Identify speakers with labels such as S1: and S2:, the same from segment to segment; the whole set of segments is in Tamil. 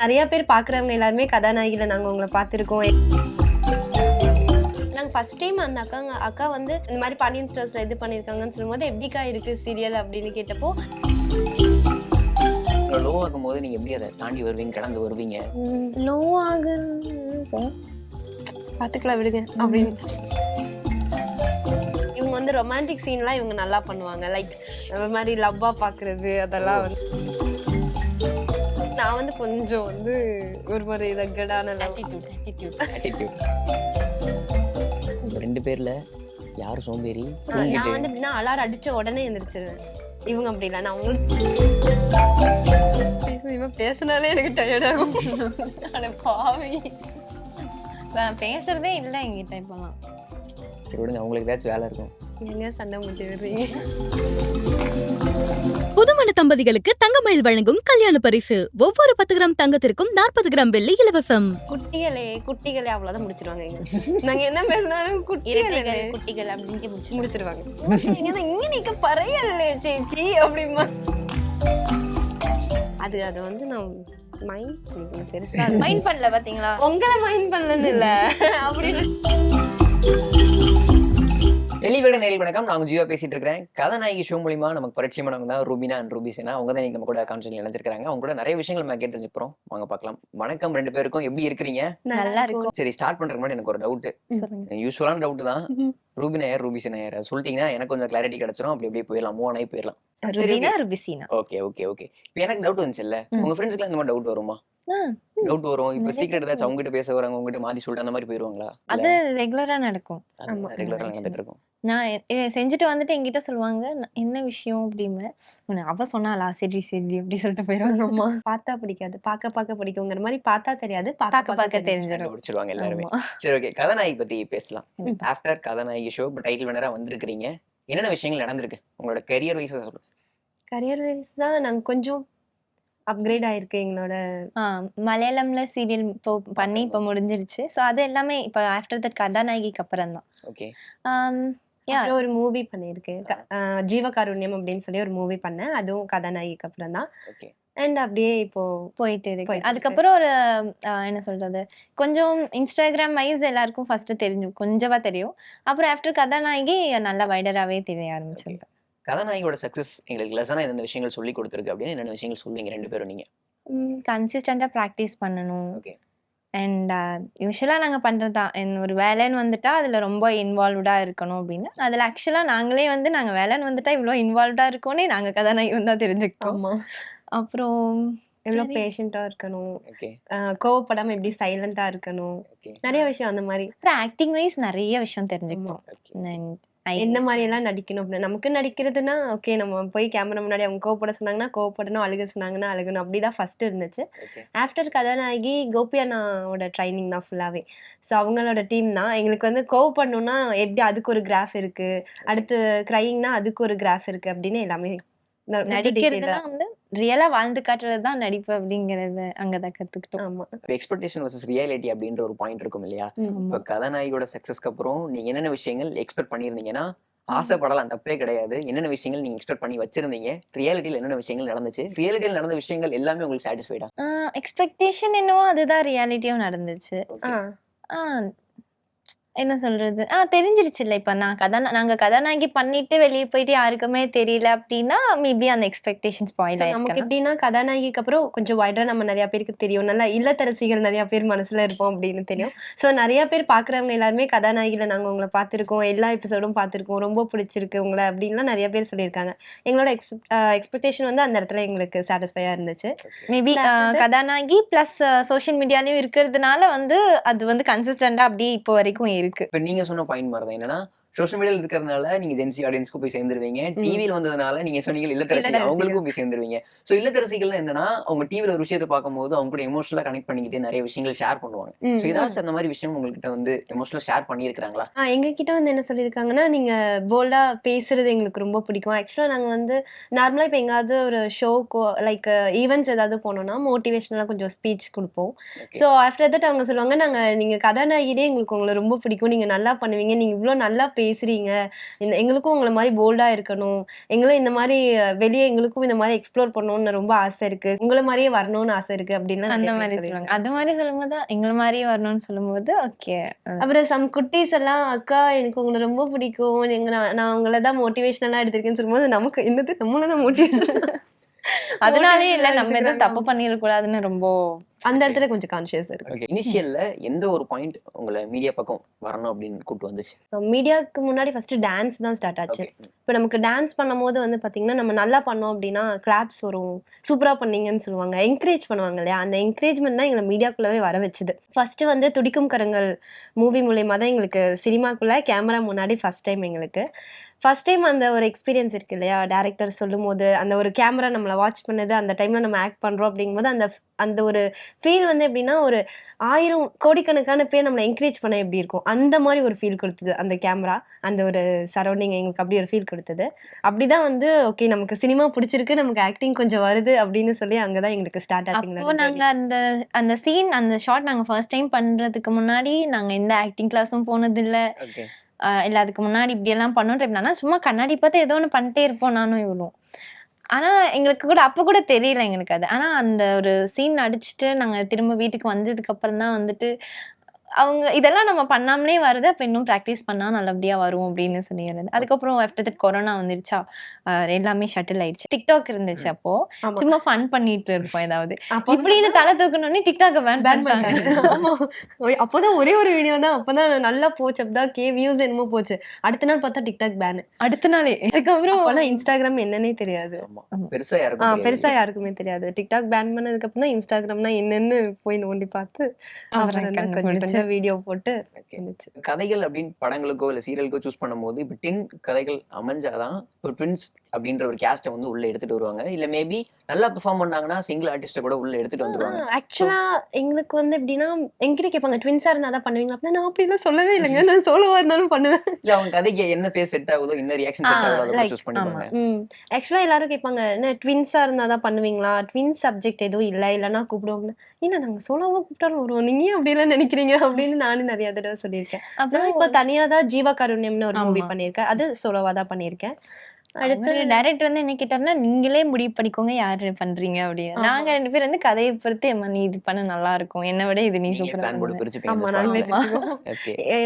S1: நிறைய பேர் பாக்குறவங்க எல்லாருமே கதாநாயகில நாங்க உங்களை பார்த்திருக்கோம். நாங்க ஃபர்ஸ்ட் டைம் அந்த அக்கா வந்து இந்த மாதிரி பாண்டியன் ஸ்டோர்ஸ்ல இது பண்ணிருக்காங்கன்னு சொல்லும்போது எப்படிக்கா இருக்கு சீரியல் அப்படின்னு கேட்டப்போ
S2: லோ ஆகும் போது நீங்க எப்படி அதை தாண்டி வருவீங்க, கடந்து வருவீங்க?
S1: லோ ஆகு பாத்துக்கலாம் விடுங்க அப்படின்னு. இவங்க வந்து ரொமான்டிக் சீன்லாம் இவங்க நல்லா பண்ணுவாங்க. லைக் இந்த மாதிரி லவ்வா பாக்குறது அதெல்லாம் வந்து நான் வந்து கொஞ்சம் வந்து ஒரு மாதிரி ரக்கடான
S2: ஆட்டிடியூட். இந்த ரெண்டு பேர்ல யார் சோம்பேறி?
S1: நான் வந்து எப்படின்னா அலாரம் அடிச்ச உடனே எந்திரிச்சிருவேன். இவங்க அப்படி இல்லை. நான் உங்களுக்கு இவன் பேசினாலே எனக்கு டயர்ட் ஆகும். ஆனா பாவி
S3: பேசுறதே இல்ல எங்கிட்ட இப்பெல்லாம்.
S2: சரி விடுங்க, உங்களுக்கு ஏதாச்சும் வேலை இருக்கும்.
S1: எங்க சண்டை முட்டி விடுறீங்க?
S4: புதுமண தம்பதிகளுக்கு தங்கமயில் வழங்கும் கல்யாண பரிசு. ஒவ்வொரு 10 கிராம் தங்கத்திற்கும் 40 கிராம் வெள்ளி இலவசம்.
S1: குட்டிகளே அவ்வளவுதான் முடிச்சிருவாங்க. நாங்க என்ன பேசினாலும்
S3: குட்டிகள் அப்படின்னு
S1: முடிச்சிருவாங்க. இங்க நீக்க பறையல்ல சேச்சி அப்படிமா. அது வந்து நான்
S3: மைண்ட் பண்ணல பாத்தீங்களா?
S1: உங்களை மைண்ட் பண்ணலன்னு இல்ல அப்படின்னு.
S2: வெளிவிட நேரில் வணக்கம், நான் ஜீவா பேசிட்டு இருக்கிறேன். கதாநாயகி ஷோ மூலியமா நமக்கு பரிச்சயமானவங்க தான் ரூபினா அண்ட் ரூபிசேனா. அவங்க தான் நம்ம கூட கான்செப்ட்ல நினைச்சிருக்காங்க. அவங்க கூட நிறைய விஷயங்கள் நம்ம கேட்டு தெரிஞ்சுக்கிறோம். வாங்க பார்க்கலாம். வணக்கம் ரெண்டு பேருக்கும், எப்படி இருக்கிறீங்க?
S3: நல்லா இருக்கும்.
S2: சரி, ஸ்டார்ட் பண்றதுக்கு முன்னாடி எனக்கு ஒரு டவுட். யூஸ்வலான டவுட் தான். ரூபினா யார், ரூபிசேனா யார் சொல்லிட்டீங்கன்னா எனக்கு கொஞ்சம் கிளாரிட்டி கிடைச்சிரும். அப்படி அப்படியே போயிடலாம், மூவ் ஆகி போயிடலாம். ஓகே. இப்போ எனக்கு டவுட் வந்துச்சு இல்ல, உங்க ஃப்ரெண்ட்ஸ்க்குலாம் இந்த மாதிரி டவுட் வருமா? டவுட் வரும். இப்ப சீக்ரெட் ஏதாச்சும் அவங்க கிட்ட பேச வராங்க, உங்ககிட்ட மாத்தி சொல்லிட்டு அந்த மாதிரி போயிருவாங்களா?
S3: அது ரெகுலரா நடக்கும்.
S2: ரெகுலரா நடந்துட்டு இருக்கும்.
S3: நான் செஞ்சுட்டு வந்துட்டு என்கிட்ட சொல்லுவாங்க என்ன விஷயம் அப்படின்னு. அவ சொன்னாலா சரி அப்படி சொல்லிட்டு போயிருவாங்க.
S1: பார்த்தா பிடிக்காது, பார்க்க பிடிக்குங்கிற மாதிரி. பார்த்தா தெரியாது,
S3: பார்க்க தெரிஞ்சிடும்.
S2: பிடிச்சிருவாங்க எல்லாருமே. சரி, ஓகே. கதாநாயகி பத்தி பேசலாம். ஆஃப்டர் கதாநாயகி ஷோ டைட்டில் வினரா வந்திருக்கீங்க. என்னென்ன விஷயங்கள் நடந்திருக்கு உங்களோட கரியர் வைஸா சொல்லுங்க.
S1: கரியர் வைஸ் தான் நாங்க கொஞ்சம் அப்கிரேட் ஆயிருக்கு எங்களோட.
S3: மலையாளம்ல சீரியல் இப்போ பண்ணி இப்போ முடிஞ்சிருச்சு. ஸோ அது எல்லாமே இப்போ ஆஃப்டர் தட் கதாநாயகிக்கு அப்புறம் தான்.
S2: ஓகே.
S1: ஒரு மூவி பண்ணியிருக்கேன், ஜீவகாருண்யம் அப்படின்னு சொல்லி ஒரு மூவி பண்ணேன். அதுவும் கதாநாயகிக்கு அப்புறம் தான். அண்ட் அப்படியே இப்போ
S3: போயிட்டு இருக்கு. அதுக்கப்புறம் ஒரு என்ன சொல்றது, கொஞ்சம் இன்ஸ்டாகிராம் வைஸ் எல்லாருக்கும் ஃபர்ஸ்ட் கொஞ்சமா தெரியும். அப்புறம் ஆஃப்டர் கதாநாயகி நல்லா வைடராகவே தெரிய ஆரம்பிச்சிருக்கு.
S2: கதாநாயகியோட சக்சஸ் எங்களுக்கு லெசனா இந்த விஷயங்கள் சொல்லி கொடுத்துருக்கு அப்படின்னு என்னென்ன விஷயங்கள் சொல்லுவீங்க ரெண்டு பேரும் நீங்க?
S3: கன்சிஸ்டண்டா ப்ராக்டிஸ் பண்ணணும். அண்ட் யூஸ்வலாக நாங்கள் பண்ணுறது தான். ஒரு வேலைன்னு வந்துட்டா அதில் ரொம்ப இன்வால்வ்டாக இருக்கணும் அப்படின்னு. அதில் ஆக்சுவலாக நாங்களே வந்து நாங்கள் வேலைன்னு வந்துட்டா இவ்வளோ இன்வால்வ்டாக இருக்கோன்னே நாங்கள் கதாநாயகி வந்தால் தெரிஞ்சுக்கிட்டோம். அப்புறம்
S1: எவ்வளோ பேஷண்டா இருக்கணும், கோவப்படாம எப்படி சைலண்டா இருக்கணும், நிறைய விஷயம் அந்த மாதிரி.
S3: அப்புறம் ஆக்டிங் வைஸ் நிறைய விஷயம் தெரிஞ்சுக்கிட்டோம்.
S1: எந்த மாதிரி எல்லாம் நடிக்கணும் அப்படின்னு. நமக்கு நடிக்கிறதுனா ஓகே, நம்ம போய் கேமரா முன்னாடி அவங்க கோவப்பட சொன்னாங்கன்னா கோவப்படணும், அழுக சொன்னாங்கன்னா அழுகணும், அப்படிதான் ஃபர்ஸ்ட் இருந்துச்சு. ஆஃப்டர் கதாநாயகி கோபி அண்ணாவோட ட்ரைனிங் தான் ஃபுல்லாவே. ஸோ அவங்களோட டீம் தான் எங்களுக்கு வந்து கோவப்படணும்னா எப்படி அதுக்கு ஒரு கிராஃப் இருக்கு, அடுத்து கிரையிங்னா அதுக்கு ஒரு கிராஃப் இருக்கு அப்படின்னு எல்லாமே.
S3: நடிக்கிறதுனா வந்து ரியலா வாழ்ந்து காட்டுறது தான் நடிப்பு அப்படிங்கறது அங்கதான் கத்துக்கிட்டோம்.
S1: ஆமா.
S2: எக்ஸ்பெக்டேஷன் வர்சஸ் ரியாலிட்டி அப்படின்ற ஒரு பாயிண்ட் இருக்கும் இல்லையா? இப்ப கதாநாயகியோட சக்சஸ்க்கு அப்புறம் நீங்க என்னென்ன விஷயங்கள் எக்ஸ்பெக்ட் பண்ணிருந்தீங்கன்னா, ஆசைப்படலாம், தப்பே கிடையாது. என்னென்ன விஷயங்கள் நீங்க எக்ஸ்பெக்ட் பண்ணி வச்சிருந்தீங்க, ரியாலிட்டியில என்னென்ன விஷயங்கள் நடந்துச்சு, ரியாலிட்டியில நடந்த விஷயங்கள் எல்லாமே உங்களுக்கு சாட்டிஸ்ஃபைடா?
S3: எக்ஸ்பெக்டேஷன் என்னவோ அதுதான் ரியாலிட்டியும் நடந்துச்சு. என்ன சொல்றது, தெரிஞ்சிருச்சு இல்ல. இப்ப நாங்க கதாநாயகி பண்ணிட்டு வெளியே போயிட்டு யாருக்குமே தெரியல அப்படின்னா மேபி அந்த எக்ஸ்பெக்டேஷன் ஸ்பாயில் ஆயிருக்கு.
S1: நமக்கு எப்படின்னா கதாநாயகிக்கு அப்புறம் கொஞ்சம் வைடரா நம்ம நிறைய பேருக்கு தெரியும், நல்லா இல்லத்தரசிகள் நிறைய பேர் மனசுல இருப்போம் அப்படின்னு தெரியும். ஸோ நிறைய பேர் பாக்குறவங்க எல்லாருமே கதாநாயகில நாங்க உங்களை பார்த்திருக்கோம், எல்லா எபிசோடும் பார்த்திருக்கோம், ரொம்ப பிடிச்சிருக்கு உங்களை அப்படின்லாம் நிறைய பேர் சொல்லியிருக்காங்க. எங்களோட எக்ஸ்பெக்டேஷன் வந்து அந்த இடத்துல எங்களுக்கு சாட்டிஸ்ஃபையா இருந்துச்சு.
S3: மேபி கதாநாயகி பிளஸ் சோஷியல் மீடியாலயும் இருக்கிறதுனால வந்து அது வந்து கன்சிஸ்டண்டா அப்படியே இப்போ வரைக்கும் இருக்கு.
S2: இப்ப நீங்க சொன்ன பாயிண்ட் மாதிரி தான். என்னன்னா சோஷியல் மீடியால இருக்கிறதுனால நீங்க ஜென்சி ஆடியன்ஸ்க்கு போய் சேர்ந்துருவீங்க, டிவியில் வந்ததுனால நீங்க சொன்னீங்க இல்லத்தரசி அவங்களுக்கும் போய் சேர்ந்துருவீங்க. சோ இல்லத்தரசிகள் என்னன்னா அவங்க டிவில ஒரு விஷயத்தை பார்க்கும்போது அவங்க கூட எமோஷனலா கனெக்ட் பண்ணிக்கிட்டு நிறைய விஷயங்கள் ஷேர் பண்ணுவாங்க. சோ ஏதாச்சும் அந்த மாதிரி விஷயம் உங்ககிட்ட வந்து எமோஷனலா ஷேர் பண்ணியிருக்காங்களா?
S1: எங்க கிட்ட வந்து என்ன சொல்லியிருக்காங்கன்னா, நீங்க போல்டா பேசுறது எங்களுக்கு ரொம்ப பிடிக்கும். ஆக்சுவலா நாங்க வந்து நார்மலா இப்ப எங்காவது ஒரு ஷோக்கோ லைக் ஈவெண்ட்ஸ் ஏதாவது போனோம்னா மோட்டிவேஷனலா கொஞ்சம் ஸ்பீச் கொடுப்போம். ஸோ ஆஃப்டர் தட் அவங்க சொல்லுவாங்க, நீங்க கதாநாயகிலே எங்களுக்கு உங்களை ரொம்ப பிடிக்கும், நீங்க நல்லா பண்ணுவீங்க, நீங்க இவ்வளவு நல்லா பேசுறீங்க, எங்களுக்கும் உங்களை மாதிரி போல்டா இருக்கணும், எங்களும் இந்த மாதிரி வெளியே எங்களுக்கும் இந்த மாதிரி எக்ஸ்ப்ளோர் பண்ணணும்னு ரொம்ப ஆசை இருக்கு, உங்களை மாதிரியே வரணும்னு ஆசை இருக்கு அப்படின்னு
S3: அந்த மாதிரி சொல்லுவாங்க. அது மாதிரி சொல்லும்போது எங்களை மாதிரியே வரணும்னு சொல்லும்போது ஓகே.
S1: அப்புறம் சம் குட்டீஸ் எல்லாம் அக்கா எனக்கு உங்களை ரொம்ப பிடிக்கும், நான் உங்களை தான் மோட்டிவேஷனலா எடுத்திருக்கேன்னு சொல்லும்போது நமக்கு என்னது நம்மளதான் மோட்டிவேஷன்
S3: அதனாலே இல்ல நம்ம எதுவும் தப்பு பண்ணிடக்கூடாதுன்னு ரொம்ப
S1: அந்த இடத்துல கொஞ்சம் கான்சியஸ் இருக்கு.
S2: ஓகே. இனிஷியல்ல எந்த ஒரு பாயிண்ட் உங்களை மீடியா பக்கம் வரணும் அப்படின்னு கூப்பிட்டு வந்துச்சு?
S1: மீடியாவுக்கு முன்னாடி ஃபர்ஸ்ட் டான்ஸ் தான் ஸ்டார்ட் ஆச்சு. இப்போ நமக்கு டான்ஸ் பண்ணும்போது வந்து பாத்தீங்கன்னா நம்ம நல்லா பண்ணோம் அப்படின்னா கிளாப்ஸ் வரும், சூப்பரா பண்ணீங்கன்னு சொல்லுவாங்க, என்கரேஜ் பண்ணுவாங்க இல்லையா. அந்த என்கரேஜ்மெண்ட் தான் எங்களை மீடியாக்குள்ளவே வர வச்சுது. ஃபர்ஸ்ட் வந்து துடிக்கும் கரங்கள் மூவி மூலியமா தான் எங்களுக்கு சினிமாக்குள்ள கேமரா முன்னாடி ஃபர்ஸ்ட் டைம் எங்களுக்கு ஃபர்ஸ்ட் டைம் அந்த ஒரு எக்ஸ்பீரியன்ஸ் இருக்கு இல்லையா. டேரக்டர் சொல்லும் போது அந்த ஒரு கேமரா நம்மளை வாட்ச் பண்ணது, அந்த டைம்ல நம்ம ஆக்ட் பண்றோம் அப்படிங்கும்போது அந்த அந்த ஒரு ஃபீல் வந்து எப்படின்னா ஒரு 1000 கோடிக்கணக்கான பேர் நம்மளை என்கரேஜ் பண்ண எப்படி இருக்கும் அந்த மாதிரி ஒரு ஃபீல் கொடுத்தது அந்த கேமரா, அந்த ஒரு சரௌண்டிங் எங்களுக்கு அப்படி ஒரு ஃபீல் கொடுத்தது. அப்படிதான் வந்து ஓகே நமக்கு சினிமா பிடிச்சிருக்கு, நமக்கு ஆக்டிங் கொஞ்சம் வருது அப்படின்னு சொல்லி அங்கதான் எங்களுக்கு ஸ்டார்ட் ஆச்சு.
S3: அப்போ நாங்க அந்த அந்த சீன் அந்த ஷாட் நாங்க ஃபர்ஸ்ட் டைம் பண்றதுக்கு முன்னாடி நாங்க எந்த ஆக்டிங் கிளாஸும் போனது இல்ல. இல்ல அதுக்கு முன்னாடி இப்படி எல்லாம் பண்ணோம் எப்படின்னா சும்மா கண்ணாடி பார்த்து ஏதோ ஒன்று பண்ணிட்டே இருப்போம் நானும் இவ்வளோ. ஆனா எங்களுக்கு கூட அப்ப கூட தெரியல எங்களுக்கு அது. ஆனா அந்த ஒரு சீன் அடிச்சுட்டு நாங்க திரும்ப வீட்டுக்கு வந்ததுக்கு அப்புறம் தான் வந்துட்டு அவங்க இதெல்லாம் நம்ம பண்ணாமலே வருது, அப்ப இன்னும் ப்ராக்டிஸ் பண்ணா நல்லபடியா வரும் அப்படின்னு சொல்லிடுறது. அதுக்கப்புறம் ஆஃப்டர் தட் கொரோனா வந்துருச்சா, எல்லாமே ஷட்டில் ஆயிடுச்சு. டிக்டாக் இருந்துச்சு. அப்போ சும்மா ஃபன் பண்ணிட்டு இருப்போம் ஏதாவது இப்படின்னு தலை தூக்கணும்னே டிக்டாக் பேன் பண்ணிட்டாங்க.
S1: அப்போதான் ஒரே ஒரு வீடியோ தான் அப்பதான் நல்லா போச்சு, அப்பதான் வியூஸ் என்னமோ போச்சு. அடுத்த நாள் பார்த்தா டிக்டாக் பேன்.
S3: அடுத்த நாளே. அதுக்கப்புறம்
S1: இன்ஸ்டாகிராம் என்னன்னே தெரியாது, பெருசா யாருக்குமே தெரியாது. டிக்டாக் பேன் பண்ணதுக்கு அப்புறம் தான் இன்ஸ்டாகிராம்னா என்னன்னு போய் நோண்டி பார்த்து கொஞ்சம் வீடியோ போட்டு.
S2: கதைகள் அப்படின்னு படங்களுக்கோ இல்ல சீரியலுக்கோ சூஸ் பண்ணும்போது இப்ப டின் கதைகள் அமைஞ்சாதான் இப்போ ட்வின்ஸ் அப்படின்ற ஒரு கேஸ்ட வந்து உள்ள எடுத்துட்டு வருவாங்க. இல்ல மேபி நல்லா பெர்ஃபார்ம் பண்ணாங்கன்னா சிங்கிள் ஆர்டிஸ்ட கூட உள்ள எடுத்துட்டு வந்துருவாங்க.
S1: ஆக்சுவலா எங்களுக்கு வந்து எப்படின்னா என்கிட்ட கேட்பாங்க ட்வின்ஸா இருந்தா தான் பண்ணுவீங்களா அப்படின்னா நான் அப்படிலாம் சொல்லவே இல்லைங்க, நான் சோலோவா இருந்தாலும் பண்ணுவேன்.
S2: இல்ல அவங்க கதைக்கு என்ன பேஸ் செட் ஆகுதோ என்ன ரியாக்ஷன் செட் ஆகுதோ அதை சூஸ் பண்ணிப்பாங்க.
S1: ஆக்சுவலா எல்லாரும் கேட்பாங்க என்ன ட்வின்ஸா இருந்தா தான் பண்ணுவீங்களா, ட்வின்ஸ் சப்ஜெக்ட் எதுவும் இல்ல இல்லன்னா கூப்பிடுவோம்னா இல்ல நாங்க சோலோவா கூப்பிட்டாலும் வருவோம், நீங்க அப்படி எல்லாம் நினைக்கிறீங்க அப்படின்னு நானும் நிறைய தடவை சொல்லியிருக்கேன். அப்புறம் இப்போ தனியா தான் ஜீவா காருண்யம்னு ஒரு மூவி பண்ணியிருக்கேன், அது சோலோவா தான் பண்ணியிருக்கேன்.
S3: அடுத்து டைரக்டர் வந்து என்ன கேட்டாருன்னா நீங்களே முடிவு பண்ணிக்கோங்க யாரு பண்றீங்க அப்படின்னு. நாங்க 2 பேர் வந்து கதையை பொறுத்து நீ இது பண்ண நல்லா இருக்கும், என்ன விட இது நீ சூப்பரா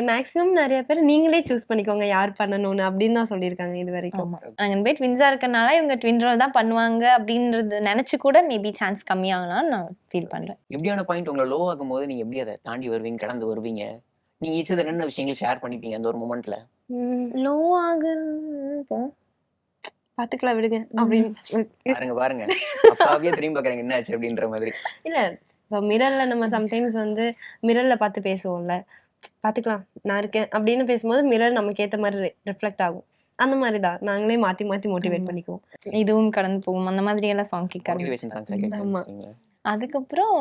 S3: மேக்ஸிமம் நிறைய பேர் நீங்களே சூஸ் பண்ணிக்கோங்க யார் பண்ணணும்னு அப்படின்னு தான் சொல்லியிருக்காங்க இது வரைக்கும். நாங்க போய் ட்வின்ஸா இருக்கனால இவங்க ட்வின் ரோல் தான் பண்ணுவாங்க அப்படின்றது நினைச்சு கூட மேபி சான்ஸ் கம்மியாகலாம் நான் ஃபீல் பண்றேன்.
S2: எப்படியான பாயிண்ட் உங்களை லோ ஆகும் போது நீங்க எப்படி அதை தாண்டி வருவீங்க, கடந்து வருவீங்க, நீங்க ஈச்சது என்ன விஷயங்கள் ஷேர் பண்ணிப்பீங்க அந்த ஒரு மொமெண்ட்ல?
S1: லோ ஆகுறது பாத்துக்கலாம் விடுங்க அப்படின்னு
S2: பாருங்க அப்பாவே திரும்பி பாக்குறாங்க என்ன ஆச்சு அப்படின்ற மாதிரி.
S1: இல்ல இப்போ மிரர்ல நம்ம சம்டைம்ஸ் வந்து மிரர்ல பார்த்து பேசுவோம்ல, பாத்துக்கலாம் நான் இருக்கேன் அப்படின்னு பேசும்போது மிரர் நமக்கு ஏத்த மாதிரி ரிஃப்ளெக்ட் ஆகும். அந்த மாதிரிதான் நாங்களே மாத்தி மாத்தி மோட்டிவேட் பண்ணிக்குவோம்.
S3: இதுவும் கடந்து போகும் அந்த மாதிரி எல்லாம் சாங் கேட்க. அதுக்கப்புறம்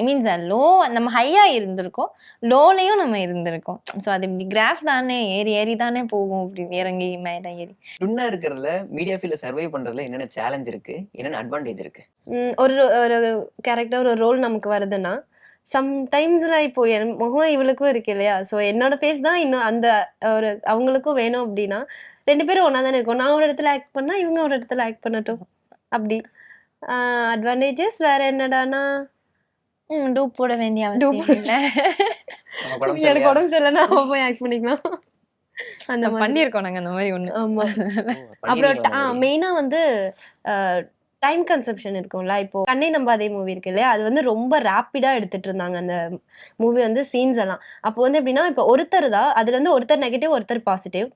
S3: மீன்ஸ் லோ நம்ம ஹையா இருந்திருக்கோம், லோலையும் நம்ம இருந்திருக்கோம். ஸோ அது இப்படி கிராஃப் தானே ஏறி ஏறி தானே போகும், இப்படி இறங்கி மேலே ஏறி.
S2: ட்வின்னா இருக்கிறதுல மீடியா ஃபீல்ட்ல சர்வை பண்றதுல என்னென்ன சேலஞ்ச் இருக்கு, என்னென்ன அட்வான்டேஜ் இருக்கு?
S1: ஒரு கேரக்டர் ஒரு ரோல் நமக்கு வருதுன்னா சம்டைம்ஸ்ல இப்போ என் முகம் இவளுக்கும் இருக்கு இல்லையா, ஸோ என்னோட பேஸ் தான் இன்னும் அந்த ஒரு அவங்களுக்கும் வேணும் அப்படின்னா 2 பேரும் ஒன்னா தானே இருக்கும். நான் ஒரு இடத்துல ஆக்ட் பண்ணா இவங்க ஒரு இடத்துல ஆக்ட் பண்ணட்டும் அப்படி. அட்வான்டேஜஸ் வேற என்னடானா
S3: டூப் போட வேண்டிய அவசியம் இல்லை,
S1: எனக்கு உடம்பு சரியில்லைன்னா அவ போய் ஆக்ட் பண்ணிக்கலாம். அந்த
S3: பண்ணியிருக்கோம் நாங்க அந்த மாதிரி ஒண்ணு.
S1: ஆமா. அப்புறம் மெயினா வந்து டைம் கன்சப்ஷன் இருக்கும்ல. இப்போ கண்ணை நம்பாதே மூவி இருக்கு இல்லையா, அது வந்து ரொம்ப ரேப்பிடா எடுத்துட்டு இருந்தாங்க அந்த மூவி வந்து சீன்ஸ் எல்லாம். அப்போ வந்து எப்படின்னா இப்போ ஒருத்தர் தான் அதுல இருந்து ஒருத்தர் நெகட்டிவ் ஒருத்தர் பாசிட்டிவ்,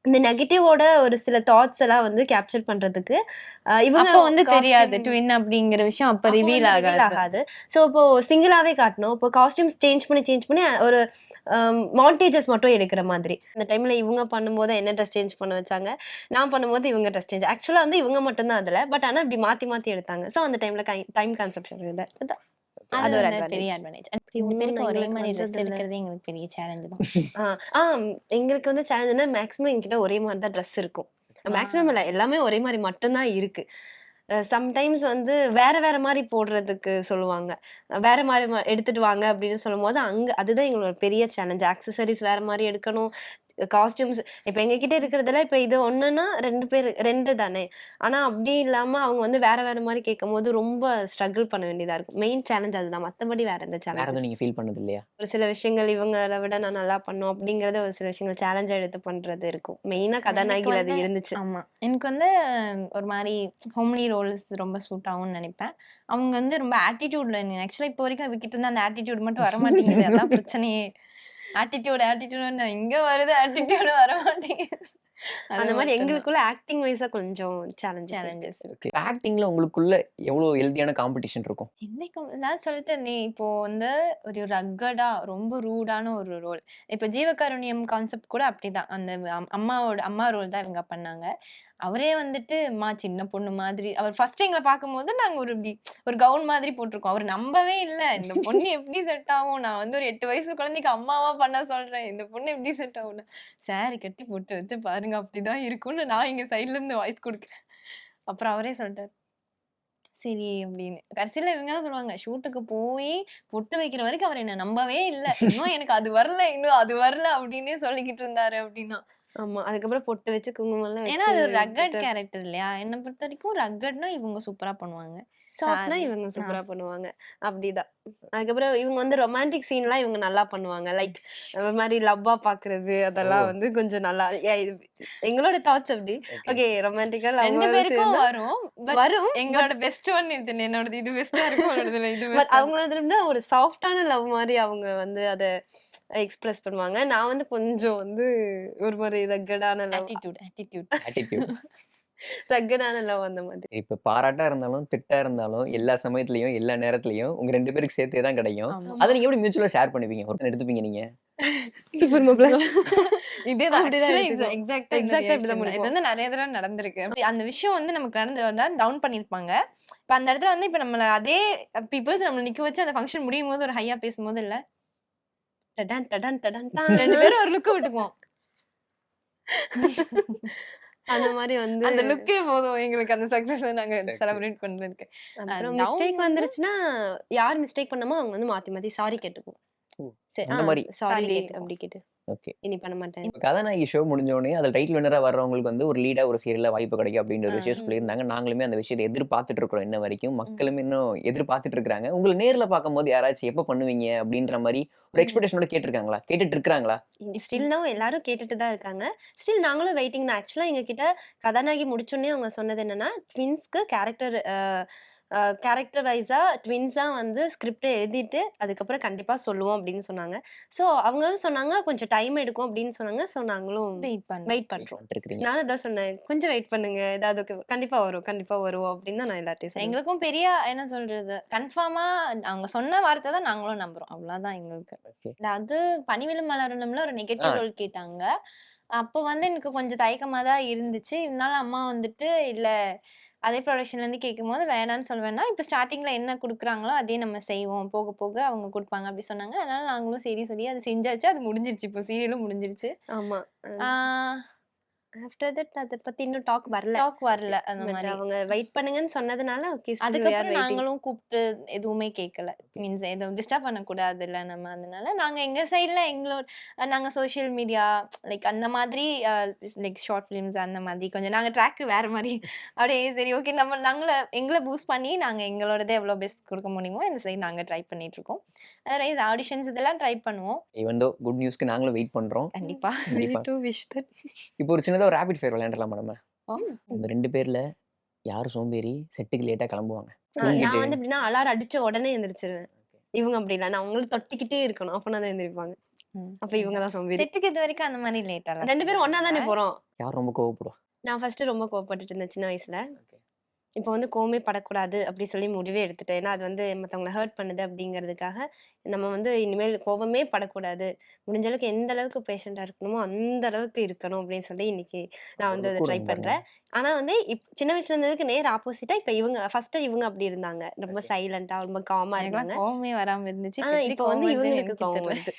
S1: இந்த நெகட்டிவோட ஒரு சில தாட்ஸ் எல்லாம் வந்து கேப்சர் பண்றதுக்கு
S3: இவங்க வந்து தெரியாது ட்வின் அப்படிங்கிற விஷயம் அப்ப ரிவீல் ஆகாது.
S1: ஸோ இப்போ சிங்கிளாவே காட்டணும். இப்போ காஸ்டியூம்ஸ் சேஞ்ச் பண்ணி ஒரு மாண்டேஜஸ் மட்டும் எடுக்கிற மாதிரி. அந்த டைம்ல இவங்க பண்ணும்போது என்ன ட்ரெஸ் சேஞ்ச் பண்ண வச்சாங்க, நான் பண்ணும்போது இவங்க ட்ரெஸ் சேஞ்ச். ஆக்சுவலா வந்து இவங்க மட்டும்தான் அதுல, பட் ஆனா இப்படி மாத்தி மாத்தி எடுத்தாங்க. ஸோ அந்த டைம்ல டைம் கன்சப்ஷன் இல்லை,
S3: அது ஒரு பெரிய அட்வான்டேஜ். ஒரே மாதிரி ட்ரெஸ் எடுக்கிறதே எங்களுக்கு பெரிய சேலஞ்ச் தான்.
S1: எங்களுக்கு வந்து சேலஞ்சுன்னா மேக்ஸிமம் எங்ககிட்ட ஒரே மாதிரி தான் ட்ரெஸ் இருக்கும். மேக்ஸிமம் இல்லை, எல்லாமே ஒரே மாதிரி மட்டும்தான் இருக்கு. சம்டைம்ஸ் வந்து வேற வேற மாதிரி போடுறதுக்கு சொல்லுவாங்க, வேற மாதிரி எடுத்துட்டு வாங்க அப்படின்னு சொல்லும் போது அங்க அதுதான் எங்களோட பெரிய சேலஞ்ச். ஆக்சசரிஸ் வேற மாதிரி எடுக்கணும், காஸ்டியூம்ஸ் இப்ப எங்ககிட்ட இருக்கிறதுல இப்ப இது ஒண்ணுன்னா 2 பேரு 2 தானே. ஆனா அப்படி இல்லாம அவங்க வந்து வேற வேற மாரி கேட்கும்போது ரொம்ப ஸ்ட்ரகிள் பண்ண வேண்டியதா இருக்கும். மெயின் சேலஞ்ச் அதுதான். மத்தபடி வேற எந்த
S2: வேற
S1: சேலஞ்சஸ்
S2: எதுவும் நீங்க ஃபீல் பண்ணது இல்லையா?
S1: ஒரு சில விஷயங்கள் இவங்கள விட நான் நல்லா பண்ணும் அப்படிங்கறத ஒரு சில விஷயங்கள் சேலஞ்சா எடுத்து பண்றது இருக்கும். மெயினா
S3: எனக்கு
S1: கதாநாயகில அது
S3: வந்து
S1: இருந்துச்சு.
S3: ஆமா. எனக்கு வந்து ஒரு மாரி ஹோம்லி ரோல்ஸ் ரொம்ப சூட் ஆகும்னு நெனைப்பேன். அவங்க வந்து ரொம்ப ஆட்டிட்யூட்ல ஆக்சுவலா இப்போ வரைக்கும் அவகிட்ட இருந்து அந்த ஆட்டிட்யூட் மட்டும் வரமாட்டேங்குது. அதான் பிரச்சனையே. ஆட்டிட்யூட் இங்க வருது ஆட்டிட்யூட் வரமாட்டேங்குது. அது
S1: அந்த மாரி
S3: மட்டும் தான்
S1: எங்களுக்குள்ள ஆக்டிங் வைஸா கொஞ்சம் சேலஞ்சஸ் இருக்கு.
S3: சேலஞ்சஸ் இருக்கு.
S2: ஓகே. ஆக்டிங்ல உங்களுக்குள்ள எவ்வளோ ஹெல்தியான காம்படிஷன் இருக்கும்?
S3: என்னைக்கும் நான் சொல்லிட்டேனே, இப்போ வந்து ஒரு ரக்கடா ரொம்ப ரூடான ஒரு ரோல். இப்ப ஜீவகாருண்யம் கான்செப்ட் கூட அப்படிதான். அந்த அம்மா ரோல் தான் இவங்க பண்ணாங்க. அவரே வந்துட்டு, "அம்மா சின்ன பொண்ணு மாதிரி" அவர் ஃபர்ஸ்ட் எங்கள பார்க்கும்போது நாங்க ஒரு இப்படி ஒரு கவுன் மாதிரி போட்டிருக்கோம். அவரு நம்பவே இல்ல. இந்த பொண்ணு எப்படி செட் ஆகும்? நான் வந்து ஒரு 8 வயசு குழந்தைக்கு அம்மாவா பண்ண சொல்றேன். இந்த பொண்ணு எப்படி செட் ஆகும்னு. சாரி கட்டி பொட்டு வச்சு பாருங்க அப்படிதான் இருக்கும்னு நான் இங்க சைடுல இருந்து வாய்ஸ் குடுக்குறேன். அப்புறம் அவரே சொல்லிட்டாரு. சரி அப்படின்னு. கடைசில இவங்க தான் சொல்லுவாங்க, ஷூட்டுக்கு போயி பொட்டு வைக்கிற வரைக்கும் அவர் என்ன நம்பவே இல்ல. இன்னும் எனக்கு அது வரல, இன்னும் அது வரல அப்படின்னே சொல்லிக்கிட்டு இருந்தாரு அப்படின்னா.
S1: ஆமா. அதுக்கப்புறம் பொட்டு வச்சு குங்குமம்லாம்
S3: ஏன்னா
S1: வச்சு
S3: அது ஒரு ரக்கட் கேரக்டர் இல்லையா? என்ன பொறுத்தவரைக்கும் ரக்கட்னா இவங்க சூப்பரா பண்ணுவாங்க.
S1: சாஃப்ட்னா இவங்க சூப்பரா பண்ணுவாங்க. அப்படிதான். அதுக்கப்புறம் இவங்க வந்து ரொமான்டிக் சீன்லாம் இவங்க நல்லா பண்ணுவாங்க. லைக் ஒரு மாரி லவ்வா பாக்குறது
S2: ஓ!
S1: அதெல்லாம் வந்து கொஞ்சம் நல்லா இது எங்களோட தாட்ஸ் அப்படி.
S2: ஓகே.
S1: ஓகே ரொமான்டிக்கா
S3: 2
S1: லவ்வோட
S3: பேருக்கும்
S1: சேர்ந்தா
S3: வரும். பட்
S1: வரும்.
S3: எங்களோட பெஸ்ட் ஒன் இது. என்னோடது இது பெஸ்ட்டா இருக்கும். உன்னோடதுல இது
S1: பட்
S3: பெஸ்ட்டா இருக்கும்.
S1: அவங்களோட ஒரு சாஃப்ட்டான லவ் மாரி அவங்க வந்து அத எக்ஸ்பிரஸ் பண்ணுவாங்க. நான் வந்து கொஞ்சம் வந்து ஒரு மாரி ரக்கடான லவ்
S3: ஆட்டிட்யூட்.
S2: ஆட்டிட்யூட்.
S1: ரக்கடான லவ் அந்த மாதிரி.
S2: இப்ப பாராட்டா இருந்தாலும், திட்டா இருந்தாலும், எல்லா சமயத்திலயும், எல்லா நேரத்திலயும் உங்க 2 பேருக்கு சேர்த்தே தான் கிடைக்கும்.
S3: ஆமா.
S2: அத நீங்க எப்படி மியூச்சுவலா ஷேர் பண்ணுவீங்க? ஒருத்தன எடுத்துப்பீங்க நீங்க.
S1: சூப்பர் மாப்ள.
S3: இதேதான்.
S1: அப்படிதான்
S3: ஆக்சுவலா
S1: எடுத்துக்குவோம்.
S3: எக்ஸாக்ட்டா இந்த
S1: எக்ஸாக்ட்டா
S3: ரியாக்ஷன்
S1: இப்படிதான்
S3: தான். இது
S1: முடிப்போம்.
S3: வந்து நெறைய தடவ நடந்திருக்கு. அப்படி அந்த விஷயம் வந்து நமக்கு நடந்து டவுன் பண்ணியிருப்பாங்க. இப்ப அந்த இடத்துல வந்து இப்ப நம்மள அதே பீப்பிள்ஸ் நம்மள நிக்க வச்சு அந்த ஃபங்ஷன் முடியும்போது ஒரு ஹையா பேசும்போது இல்ல,
S1: டடான் டடான் டடான்
S3: 2 பேரும் ஒரு லுக் விட்டுக்குவோம்.
S1: அந்த மாரி வந்து
S3: அந்த லுக்கே போதும் எங்களுக்கு அந்த சக்சஸ நாங்க செலிப்ரேட் பண்றதுக்கு.
S1: அப்புறம்
S3: டவுன்
S1: மிஸ்டேக் வந்துருச்சுன்னா, யார் மிஸ்டேக் பண்ணமோ அவங்க வந்து மாத்தி மாத்தி சாரி கேட்டுக்குவோம்.
S2: ஓ!
S1: சரி
S2: அந்த மாரி.
S1: சாரி
S3: சாரி
S1: டி
S3: கேட்டுக்குவோம்.
S1: அப்படி கேட்டு
S2: ஓகே.
S1: இனி பண்ண மாட்டேன்.
S2: இப்ப கதாநாயகி ஷோ முடிஞ்ச உடனே அதுல டைட்டில் வின்னரா வர்றவங்களுக்கு வந்து ஒரு லீடா ஒரு சீரியல்ல வாய்ப்பு கிடைக்கும் அப்படின்ற ஒரு விஷயம்
S3: ம்.
S2: சொல்லியிருந்தாங்க. நாங்களுமே அந்த விஷயத்த எதிர்பார்த்துட்டு இருக்கிறோம் இன்ன வரைக்கும்.
S3: ம்.
S2: மக்களுமே இன்னும் எதிர்பார்த்துட்டு இருக்காங்க. உங்கள நேர்ல பார்க்கும்போது யாராச்சும் எப்ப பண்ணுவீங்க அப்படின்ற மாரி ஒரு
S3: ம்.
S2: எக்ஸ்பெக்டேஷனோட கேட்டிருக்காங்களா? கேட்டுட்டு இருக்காங்களா?
S1: ஸ்டில் நவ் எல்லாரும் கேட்டுட்டு தான் இருக்காங்க. ஸ்டில் நாங்களும் வெயிட்டிங் தான். ஆக்சுவலா எங்ககிட்ட கதாநாயகி முடிச்சோனே அவங்க சொன்னது என்னன்னா, ட்வின்ஸ்க்கு கேரக்டர் வைஸா ட்வின்ஸா வந்து ஸ்கிரிப்ட் எழுதிட்டு, அதுக்கப்புறம் கண்டிப்பா சொல்லுவோம் அப்படின்னு சொன்னாங்க. ஸோ அவங்களும் சொன்னாங்க, கொஞ்சம் டைம் எடுக்கும் அப்படின்னு சொன்னாங்க. ஸோ நாங்களும்
S3: வெயிட் பண்ணோம்.
S1: வெயிட்
S2: வெயிட்
S1: பண்றோம்.
S2: பண்ணிட்டு இருக்கிறீங்க.
S1: நானும் அதான் சொன்னேன். "கொஞ்சம் வெயிட் பண்ணுங்க. ஏதாவது கண்டிப்பா வரும், கண்டிப்பா வருவோம்." அப்படின்னு தான் நான் எல்லார்ட்டயும் சொன்னேன்.
S3: எங்களுக்கும் பெரிய என்ன சொல்றது, கன்ஃபார்மா அவங்க சொன்ன வார்த்தை தான் நாங்களும் நம்புறோம். அவ்வளவுதான் எங்களுக்கு.
S2: ஓகே.
S3: அது பனிவிலும் மலரணும்ல ஒரு நெகட்டிவ்
S2: ஆ.
S3: ரோல் கேட்டாங்க. அப்போ வந்து எனக்கு கொஞ்சம் தயக்கமா தான் இருந்துச்சு. இருந்தாலும் அம்மா வந்துட்டு, "இல்ல அதே ப்ரொடக்ஷன்ல இருந்து கேட்கும்போது வேணான்னு சொல்லுவேன்னா, இப்ப ஸ்டார்ட்டிங்ல என்ன குடுக்குறாங்களோ, அதே நம்ம செய்வோம். போக போக அவங்க குடுப்பாங்க." அப்படி சொன்னாங்க. அதனால நாங்களும் சரி சொல்லி அது செஞ்சாச்சு. அது முடிஞ்சிருச்சு. இப்போ சீரியலும் முடிஞ்சிருச்சு.
S1: ஆமா.
S3: ஆ
S1: ஆஃப்டர் தட் அத பத்தி இன்னும் டாக் வரல.
S3: டாக் வரல அந்த
S1: பட்
S3: மாரி.
S1: அவங்க வெயிட் பண்ணுங்கன்னு சொன்னதுனால, ஓகே ஸ்டில் வி ஆர்
S3: அதுக்கப்புறம்
S1: வெயிட்டிங்.
S3: நாங்களும் கூப்ட்டு எதுவுமே கேட்கல. மீன்ஸ் எதுவும் டிஸ்டர்ப் பண்ணக்கூடாதுல்ல நம்ம. அதனால நாங்க எங்க சைட்ல எங்களோட நாங்க சோசியல் மீடியா லைக் அந்த மாதிரி லைக் ஷார்ட் ஃபிலிம்ஸ் அந்த மாதிரி கொஞ்சம் நாங்க ட்ராக் வேற மாரி அப்படியே சரி ஓகே எங்கள பூஸ்ட் பண்ணி நாங்க எங்களோடத எவ்வளோ பெஸ்ட் குடுக்க முடியுமோ இந்த சைடு நாங்க ட்ரை பண்ணிட்டு இருக்கோம். அதர்வைஸ் ஆடிஷன்ஸ் இதெல்லாம் ட்ரை பண்ணுவோம்.
S2: ஈவன் தோ குட் நியூஸ்க்கு நாங்களும் வெயிட் பண்றோம்.
S3: கண்டிப்பா.
S1: வி
S2: கண்டிப்பா.
S1: Do wish that.
S2: இப்போ ஒரு சின்னதா ஒரு ராபிட் ஃபயர் விளையாண்டலாமா நம்ம?
S3: ம்.
S2: உங்க 2 பேர்ல யாரு சோம்பேறி? செட்டுக்கு லேட்டா கிளம்புவாங்க.
S1: நான்
S2: தூங்கிட்டு
S1: வந்து எப்படின்னா, அலாரம் அடிச்ச உடனே எந்திரிச்சுருவேன். இவங்க அப்படி இல்ல. நான் அவங்கள தொட்டிக்கிட்டே இருக்கணும். அப்பனா தான் எந்திரிப்பாங்க.
S3: ம்.
S1: அப்ப இவங்க தான் சோம்பேறி.
S3: செட்டுக்கு இது வரைக்கும் அந்த மாதிரி லேட்டா
S1: 2 பேரும் ஒண்ணா தானே போறோம்.
S2: யார் ரொம்ப கோவப்படுவா?
S1: நான் ஃபர்ஸ்ட்டு ரொம்ப கோவப்பட்டுட்டு இருந்தேன் சின்ன வயசுல.
S2: ஓகே.
S1: இப்போ வந்து கோவமே படக்கூடாது அப்படி சொல்லி முடிவே எடுத்துட்டேன். ஏன்னா அது வந்து மத்தவங்கள ஹர்ட் பண்ணுது அப்படிங்கிறதுக்காக, நம்ம வந்து இனிமேல் கோவமே படக்கூடாது. முடிஞ்ச அளவுக்கு எந்த அளவுக்கு பேஷண்டா இருக்கணுமோ, அந்த அளவுக்கு இருக்கணும் அப்படின்னு சொல்லி இன்னைக்கு நான்
S2: ஒரு
S1: வந்து அத
S2: லுக்
S1: ட்ரை
S2: விடுங்க பாருங்க.
S1: பண்றேன். ஆனா வந்து சின்ன வயசுல இருந்ததுக்கு நேர் ஆப்போசிட்டா இப்ப ஃபர்ஸ்ட்டு இவங்க அப்படி இருந்தாங்க. ரொம்ப
S2: ஓகே.
S1: சைலன்ட்டா, ரொம்ப காமா
S3: எனக்கெல்லாம்
S1: இருந்தாங்க.
S3: கோவமே வராம இருந்துச்சு.
S1: ஆனா
S3: எப்படி
S1: இப்ப வந்து
S3: கோவம் வருதுன்னு
S1: இவங்களுக்கு
S3: எனக்கே
S1: கோவம்
S3: தெரியல.
S1: வருது.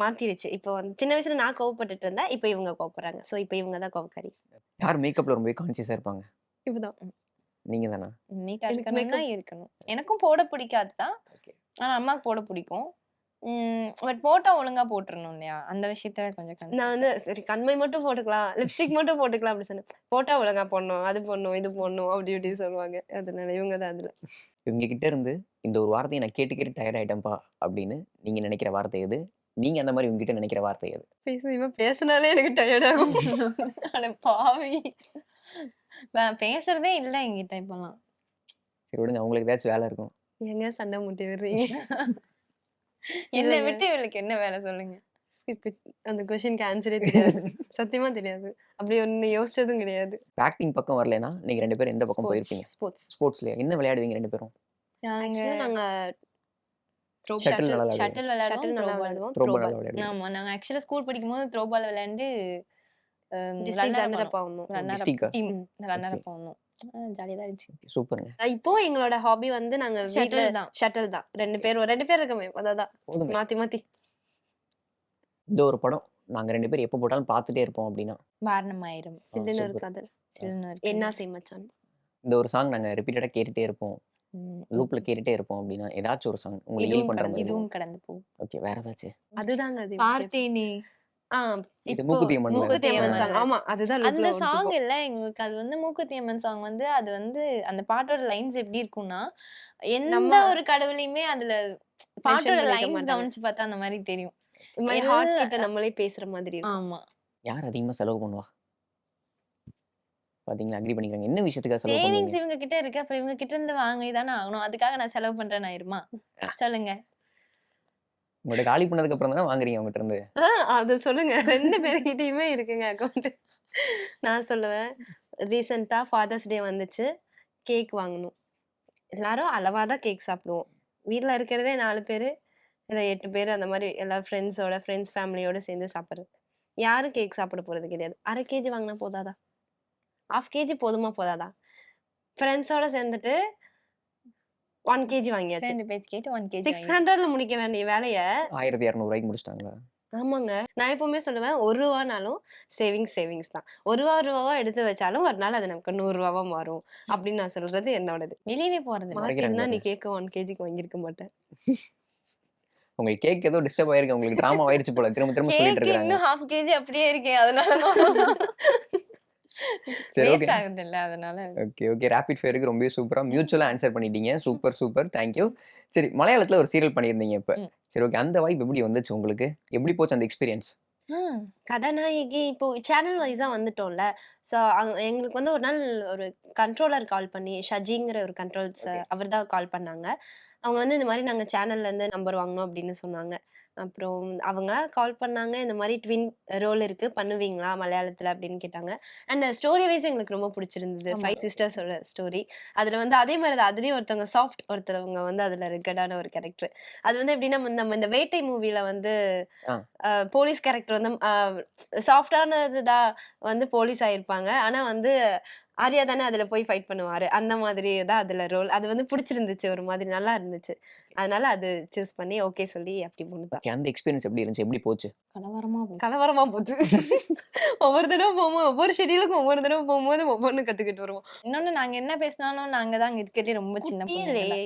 S1: மாத்திருச்சு. இப்போ வந்து சின்ன வயசுல நான் கோவப்பட்டுட்டு இருந்தேன். இப்ப இவங்க கோவப்படுறாங்க. சோ இப்ப இவங்க தான் கோவக்காரி.
S2: யார் மேக்கப்ல ரொம்பவே கான்ஷியஸா இருப்பாங்க?
S1: இவதான்.
S2: நீங்க தானா?
S3: நீட்டா
S1: எனக்கு
S3: இருக்கணும்னா
S1: மேக்கப்
S3: இருக்கணும். எனக்கும் போட பிடிக்காது தான்.
S2: ஓகே.
S3: ஆனா அம்மாக்கு போட பிடிக்கும். பட் போட்டா ஒழுங்கா போட்டுறணும் இல்லையா? அந்த விஷயத்துல கொஞ்சம்
S1: நான்
S3: கன்சர்ன்.
S1: வந்து சரி கண்மை மட்டும் போட்டுக்கலாம், லிப்ஸ்டிக் மட்டும் போட்டுக்கலாம் அப்படி சொன்னேன். போட்டா ஒழுங்கா போடணும், அது போடணும், இது போடணும் அப்படி இப்படி சொல்லுவாங்க. அதனால இவங்க தான் அதுல.
S2: இவங்க கிட்ட இருந்து இந்த ஒரு வார்த்தையை நான் கேட்டு கேட்டு டயர்ட் ஆயிட்டேன்ப்பா அப்படின்னு நீங்க நினைக்கிற வார்த்தை எது? நீங்க அந்த மாதிரி உங்ககிட்ட நினைக்கிற வார்த்தை எது?
S1: இவன் பேசினாலே எனக்கு டயர்ட் ஆகும்.
S3: அட பாவி! நான் பேசுறதே இல்ல என்கிட்ட இப்பலாம்.
S2: சரி விடுங்க, உங்களுக்கு ஏதாச்சும் வேலை இருக்கும்.
S1: ஏங்க சண்டை மூட்டி விடுறீங்க?
S3: என்னை
S1: இல்லைங்க.
S3: விட்டு இவளுக்கு என்ன வேலை சொல்லுங்க?
S1: Skip it. அந்த கொஸ்டினுக்கு ஆன்சரே தெரியாது. சத்தியமா தெரியாது. அப்படி ஒண்ணு யோசிச்சதும் கிடையாது.
S2: ஆக்டிங் பக்கம் வரலைன்னா நீங்க 2 பேரும் எந்த பக்கம் போயிருப்பீங்க?
S1: ஸ்போர்ட்ஸ்.
S2: ஸ்போர்ட்ஸ்லயா? என்ன விளையாடுவீங்க 2 பேரும்?
S3: நாங்க
S1: ஆக்சுவலா நாங்க
S2: ஷட்டில் நல்லா விளையாடுவீங்க.
S3: ஷட்டில் விளையாடுவோம்,
S1: ஷட்டில்
S3: த்ரோ
S1: நல்லா
S3: பால்.
S1: விளையாடுவோம்.
S2: த்ரோ
S1: த்ரோ
S2: பால்
S1: பால்.
S2: நல்லா விளையாடுவீங்க.
S3: ஆமா, நாங்க ஆக்சுவலா ஸ்கூல் படிக்கும்போது த்ரோ பால் விளையாண்டு
S1: district
S3: runner
S1: runner
S3: up
S1: up ஆகணும்.
S3: ரன்னர்
S2: டிஸ்ட்ரிக்டா?
S3: டீம்
S1: ம்.
S3: Runner
S2: okay.
S3: அப் ஆனோம். ஜாலியா தான் இருந்துச்சு.
S2: சூப்பருங்க.
S1: இப்போ எங்களோட ஹாபி வந்து நாங்க வீட்ல
S3: ஷட்டில் தான்.
S1: ஷட்டில் தான். 2 பேர் இருக்கமே. அதான்
S2: போதுங்க.
S1: மாத்தி மாத்தி.
S2: இந்த ஒரு படம் நாங்க 2 பேரும் எப்ப போட்டாலும் பார்த்துட்டே இருப்போம் அப்படின்னா?
S3: வாரணம் ஆயிரம்.
S1: சில்லுன்னு
S2: சூப்பர்.
S1: ஒரு காதல்.
S3: சில்லுன்னு ஒரு
S1: என்ன
S3: கதை.
S1: செய் மச்சான்.
S2: இந்த ஒரு சாங் நாங்க ரிப்பீட்டடா கேட்டுட்டே இருப்போம்.
S3: ம்,
S2: லூப்ல கேட்டுட்டே இருப்போம் அப்படின்னா ஏதாச்சும் ஒரு சாங் உங்களை ஹீல்
S3: இதுவும்
S2: பண்ற
S3: கடந்து
S2: மாதிரி இருக்கும்.
S3: இதுவும் கடந்து போ.
S2: ஓகே, வேற ஏதாச்சும்?
S1: அதுதாங்க அது.
S3: பார்த்தேனே.
S1: ஆ
S2: இது
S1: இப்போ
S2: மூக்குத்தி அம்மன்
S1: மூக்குத்தி
S3: மூக்குத்தி
S1: அம்மன்
S3: அம்மன்.
S1: சாங். ஆமா அதுதான்
S3: அந்த
S1: லூப்ல
S3: சாங்
S1: ஓடிட்டு
S3: இல்ல எங்களுக்கு அது வந்து மூக்குத்தி அம்மன் சாங் வந்து அது வந்து அந்த பாட்டோட லைன்ஸ் எப்படி இருக்கும்னா எந்த
S1: நம்ம
S3: ஒரு கடவுளையுமே அதுல
S1: மென்ஷன்
S3: பாட்டோட
S1: பண்ணிருக்க
S3: லைன்ஸ்
S1: மாட்டாங்க.
S3: கவனிச்சு பார்த்தா அந்த மாதிரி தெரியும்.
S1: இந்த மாதிரி ஹார்ட்
S3: எல்லா
S1: கிட்ட நம்மளே பேசுற மாதிரி இருக்கும்.
S3: ஆமா.
S2: யார் அதிகமா செலவு பண்ணுவா? பாத்தீங்களா, அக்ரி பண்ணிக்கிறாங்க. என்ன விஷயத்துக்காக செலவு
S3: சேவிங்ஸ்
S2: பண்ணுவீங்க?
S3: இவங்க கிட்ட இருக்கு. அப்புறம் இவங்க கிட்ட இருந்து வாங்கி தானே ஆகணும். அதுக்காக நான் செலவு பண்றேன்னு ஆயிருமா? சொல்லுங்க.
S2: உங்கள்ட்ட காலி பண்ணதுக்கு அப்புறம் தானே வாங்குறீங்க அவங்ககிட்ட இருந்து.
S1: அது சொல்லுங்க. 2 பேர்கிட்டயுமே இருக்குங்க அக்கவுண்ட். நான் சொல்லுவேன், ரீசெண்டா ஃபாதர்ஸ் டே வந்துச்சு. கேக் வாங்கணும். எல்லாரும் அளவா தான் கேக் சாப்பிடுவோம். வீட்ல இருக்கிறதே 4 பேரு, இல்ல 8 பேரு அந்த மாரி எல்லா ஃப்ரெண்ட்ஸ் ஃபேமிலியோட சேர்ந்து சாப்பிடுறது. யாரும் கேக் சாப்பிட போறது கிடையாது. 1/2 கேஜி வாங்குனா போதாதா? 1/2 கேஜி போதுமா போதாதா? ஃப்ரெண்ட்ஸோட சேர்ந்துட்டு 1 கேஜி வாங்கியாச்சு.
S3: 2 பேஜ் கேட்டு 1 கேஜி வாங்கி
S1: 600ல முடிக்க வேண்டிய வேலைய
S2: 1200 முடிச்சிட்டாங்களா?
S1: ஆமாங்க. நான் எப்பவுமே சொல்லுவேன், ரூ. 1 சேவிங்ஸ் தான். ரூ. 1 எடுத்து வச்சாலும் ஒரு நாள் அது நமக்கு ரூ. 100வா மாறும். அப்படின்னு நான் சொல்றது என்னோடது.
S3: வெளியவே போறது இல்ல.
S2: மறைக்கிறாங்க
S1: மாத்திருந்தா நீ
S2: பாருங்க.
S1: கேக்க 1 கேஜிக்கு வாங்கியிருக்க மாட்ட.
S2: உங்களுக்கு கேக் ஏதோ டிஸ்டர்ப் ஆயிருக்கு. உங்களுக்கு டிராமா ஆயிருச்சு போல. திரும்ப திரும்ப சொல்லிட்டு
S3: கேக்
S2: இருக்காங்க.
S3: இன்னும் 1/2 கேஜி அப்படியே இருக்கே. அதனால
S2: சரி,
S3: வேஸ்ட்
S2: ஓகே.
S3: ஆகுது இல்ல அதனால.
S2: ஓகே. ரேபிட் ஃபயருக்கு ரொம்பவே சூப்பரா மியூச்சுவலா ஆன்சர் பண்ணிட்டீங்க. சூப்பர். Thank you. சரி, மலையாளத்துல ஒரு சீரியல் பண்ணியிருந்தீங்க இப்ப.
S3: ம்.
S2: சரி, ஓகே. அந்த வைப் எப்படி வந்துச்சு உங்களுக்கு? எப்படி போச்சு அந்த எக்ஸ்பீரியன்ஸ்?
S3: ம்.
S1: கதாநாயகி இப்போ சேனல் வைஸா வந்துட்டோம்ல. ஸோ எங்களுக்கு வந்து ஒரு நாள் ஒரு கண்ட்ரோலர் கால் பண்ணி, ஷஜிங்கிற ஒரு கண்ட்ரோல்ஸ்
S2: ஓகே.
S1: அவர் தான் கால் பண்ணாங்க. அவங்க வந்து இந்த மாரி நாங்க சேனல்ல இருந்து நம்பர் வாங்கினோம் அப்படின்னு சொன்னாங்க. அப்புறம் அவங்க கால் பண்ணாங்க. இந்த மாரி ட்வின் ரோல் இருக்கு. பண்ணுவீங்களா மலையாளத்துல அப்படின்னு கேட்டாங்க. அண்ட் ஸ்டோரி வைஸ் எங்களுக்கு ரொம்ப பிடிச்சிருந்தது.
S3: ஆமா.
S1: 5 சிஸ்டர்ஸோட ஸ்டோரி. அதுல வந்து அதே மாரி தான். அதுலயும் ஒருத்தவங்க வந்து அதுல ரிகர்டான ஒரு கேரக்டர். அது வந்து எப்படின்னா நம்ம இந்த வேட்டை மூவில வந்து
S2: ஆ.
S1: போலீஸ் கேரக்டர் வந்து சாஃப்டானதுதான் வந்து போலீஸ் ஆயிருப்பாங்க. ஆனா வந்து ஆர்யா தானே அதுல போய் ஃபைட் பண்ணுவாரு. அந்த மாதிரி தான் அதுல ரோல். அது வந்து பிடிச்சிருந்துச்சு. ஒரு மாதிரி நல்லா இருந்துச்சு. அதனால அது சூஸ் பண்ணி ஓகே சொல்லி அப்படி போனதுதான்.
S2: ஓகே. அந்த எக்ஸ்பீரியன்ஸ் எப்படி இருந்துச்சு? எப்படி போச்சு?
S3: கலவரமா போச்சு.
S1: கலவரமா போச்சு. ஒவ்வொரு தடவ போகும்போது ஒவ்வொரு ஷெட்யூலுக்கும் ஒவ்வொரு தடவ போகும்போது ஒவ்வொன்னு கத்துக்கிட்டு வருவோம்.
S3: இன்னொன்னு நாங்க என்ன பேசினாலும் நாங்க தான் இருக்கிறதுலே ரொம்ப சின்ன பொண்ணுங்க.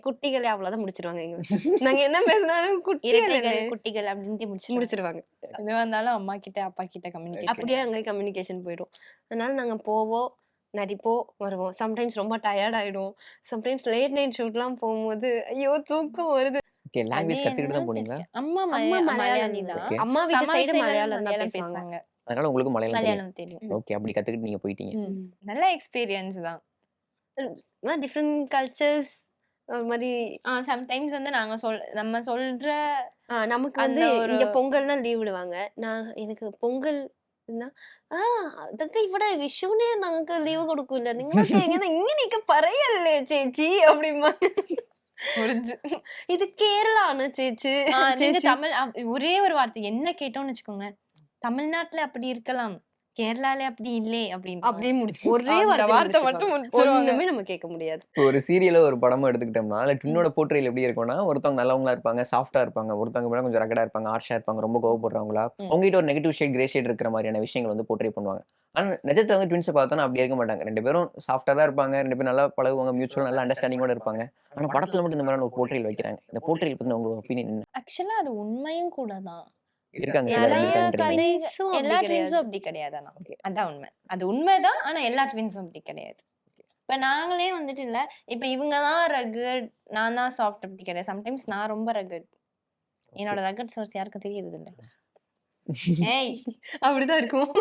S1: குட்டிகளே அவ்வளவுதான் முடிச்சிருவாங்க எங்களுக்கு. நாங்க என்ன பேசினாலும் குட்டிகளே
S3: இரட்டைகள், குட்டிகள் அப்படின்ட்டு
S1: முடிச்சிருவாங்க.
S3: எதுவா இருந்தாலும் அம்மா கிட்ட, அப்பா கிட்ட கம்யூனிகேட்
S1: அப்படியே அங்க கம்யூனிகேஷன் போயிடும். அதனால நாங்க போவோம், நடிப்போம், வருவோம். சம்டைம்ஸ் ரொம்ப டயர்ட் ஆயிடும். சம்டைம்ஸ் லேட் நைட் ஷூட்லாம் போகும்போது ஐயோ தூக்கம் வருது.
S2: ஓகே. லாங்குவேஜ் கத்துக்கிட்டு தான் போனீங்களா?
S3: அம்மா
S1: அம்மா
S3: மலையாளி
S1: மலையாளம்
S3: தான்.
S2: ஓகே.
S1: அம்மா வீட்டு
S3: சமையல்
S1: சைடு
S3: சைடுல
S1: மலையாளம் தான்
S3: மலையாளம்
S1: பேசுவாங்க.
S3: பேசுவாங்க.
S2: அதனால உங்களுக்கு மலையாளம் தெரியும்.
S3: மலையாளம் தெரியும்.
S2: ஓகே. அப்படி கத்துக்கிட்டு நீங்க போயிட்டீங்க.
S3: நல்ல எக்ஸ்பீரியன்ஸ் தான்.
S1: டிஃப்ரெண்ட் கல்ச்சர்ஸ் ஒரு மாதிரி
S3: சம்டைம்ஸ் வந்து நம்ம சொல்ற
S1: நமக்கு
S3: அந்த
S1: வந்து
S3: ஒரு
S1: இங்க பொங்கல்னா லீவ் விடுவாங்க. எனக்கு பொங்கல் അതൊക്കെ ഇവിടെ വിഷുവിന് ഞങ്ങൾക്ക് ലീവ് കൊടുക്കൂല. നിങ്ങൾക്ക് എങ്ങനെ ഇങ്ങനെയൊക്കെ പറയല്ലേ ചേച്ചി அப்படிமா.
S3: முடிஞ்சு.
S1: இது கேரளான்னு சேச்சு.
S3: நீங்க தமிழ் ஒரே ஒரு வார்த்தை என்ன கேட்டோம்னு வச்சுக்கோங்க. தமிழ்நாட்டுல அப்படி இருக்கலாம், கேரளால அப்படி இல்லே அப்படின்னு
S1: அப்படியே முடிச்சு ஒரே
S3: அந்த வார்த்தை
S1: வார்த்தை
S3: மட்டும்
S1: மட்டும்
S3: முடிச்சிருவாங்க.
S1: ஒண்ணுமே நம்ம கேட்க முடியாது.
S2: ஒரு சீரியலோ ஒரு படமோ எடுத்துக்கிட்டோம்னா, அதுல ட்வின்னோட போர்ட்ரேல் எப்படி இருக்கும்னா, ஒருத்தவங்க நல்லவங்களா இருப்பாங்க, சாஃப்ட்டா இருப்பாங்க. ஒருத்தவங்க மேல கொஞ்சம் ரகடா இருப்பாங்க, ஹார்ஷா இருப்பாங்க, ரொம்ப கோவப்படுறவங்களா.
S3: ம்.
S2: உங்ககிட்ட ஒரு நெகட்டிவ் ஷேட், கிரே ஷேட் இருக்கிற மாதிரியான விஷயங்கள் வந்து போர்ட்ரே பண்ணுவாங்க. ஆனா நிஜத்துல வந்து ட்வின்ஸை பார்த்தோன்னா அப்படி இருக்க மாட்டாங்க. 2 பேரும் சாஃப்ட்டா தான் இருப்பாங்க. 2 பேரும் நல்லா பழகுவாங்க. மியூச்சுவலா நல்ல அண்டர்ஸ்டாண்டிங்கோட இருப்பாங்க. ஆனா படத்துல மட்டும் இந்த மாதிரியான ஒரு போர்ட்ரேல் வைக்கிறாங்க. இந்த போர்ட்ரேல் பத்தின உங்களோட ஒப்பீனியன் என்ன?
S3: ஆக்சுவலா அது உண்மையும் கூட தான்.
S2: இருக்காங்க சிலர் அப்படி
S3: நிறைய
S2: இருக்காங்கன்றீங்க.
S3: கதை
S1: ட்வின்ஸும் அப்படி
S3: எல்லா
S1: கிடையாது.
S3: ட்வின்ஸும் அப்படி கிடையாது. ஆனா
S2: ஓகே.
S3: அதான் உண்மை. அது உண்மைதான். ஆனா எல்லா ட்வின்ஸும் அப்படி கிடையாது. இப்ப நாங்களே வந்துட்டு இல்ல, இப்ப இவங்க தான் ரகட், நான் தான் சாஃப்ட் அப்படி கிடையாது. சம்டைம்ஸ் நான் ரொம்ப ரகட். என்னோட ரகட் சோர்ஸ் யாருக்கும் தெரியறது இல்ல. ஏய்
S1: அப்படிதான் இருக்கும்.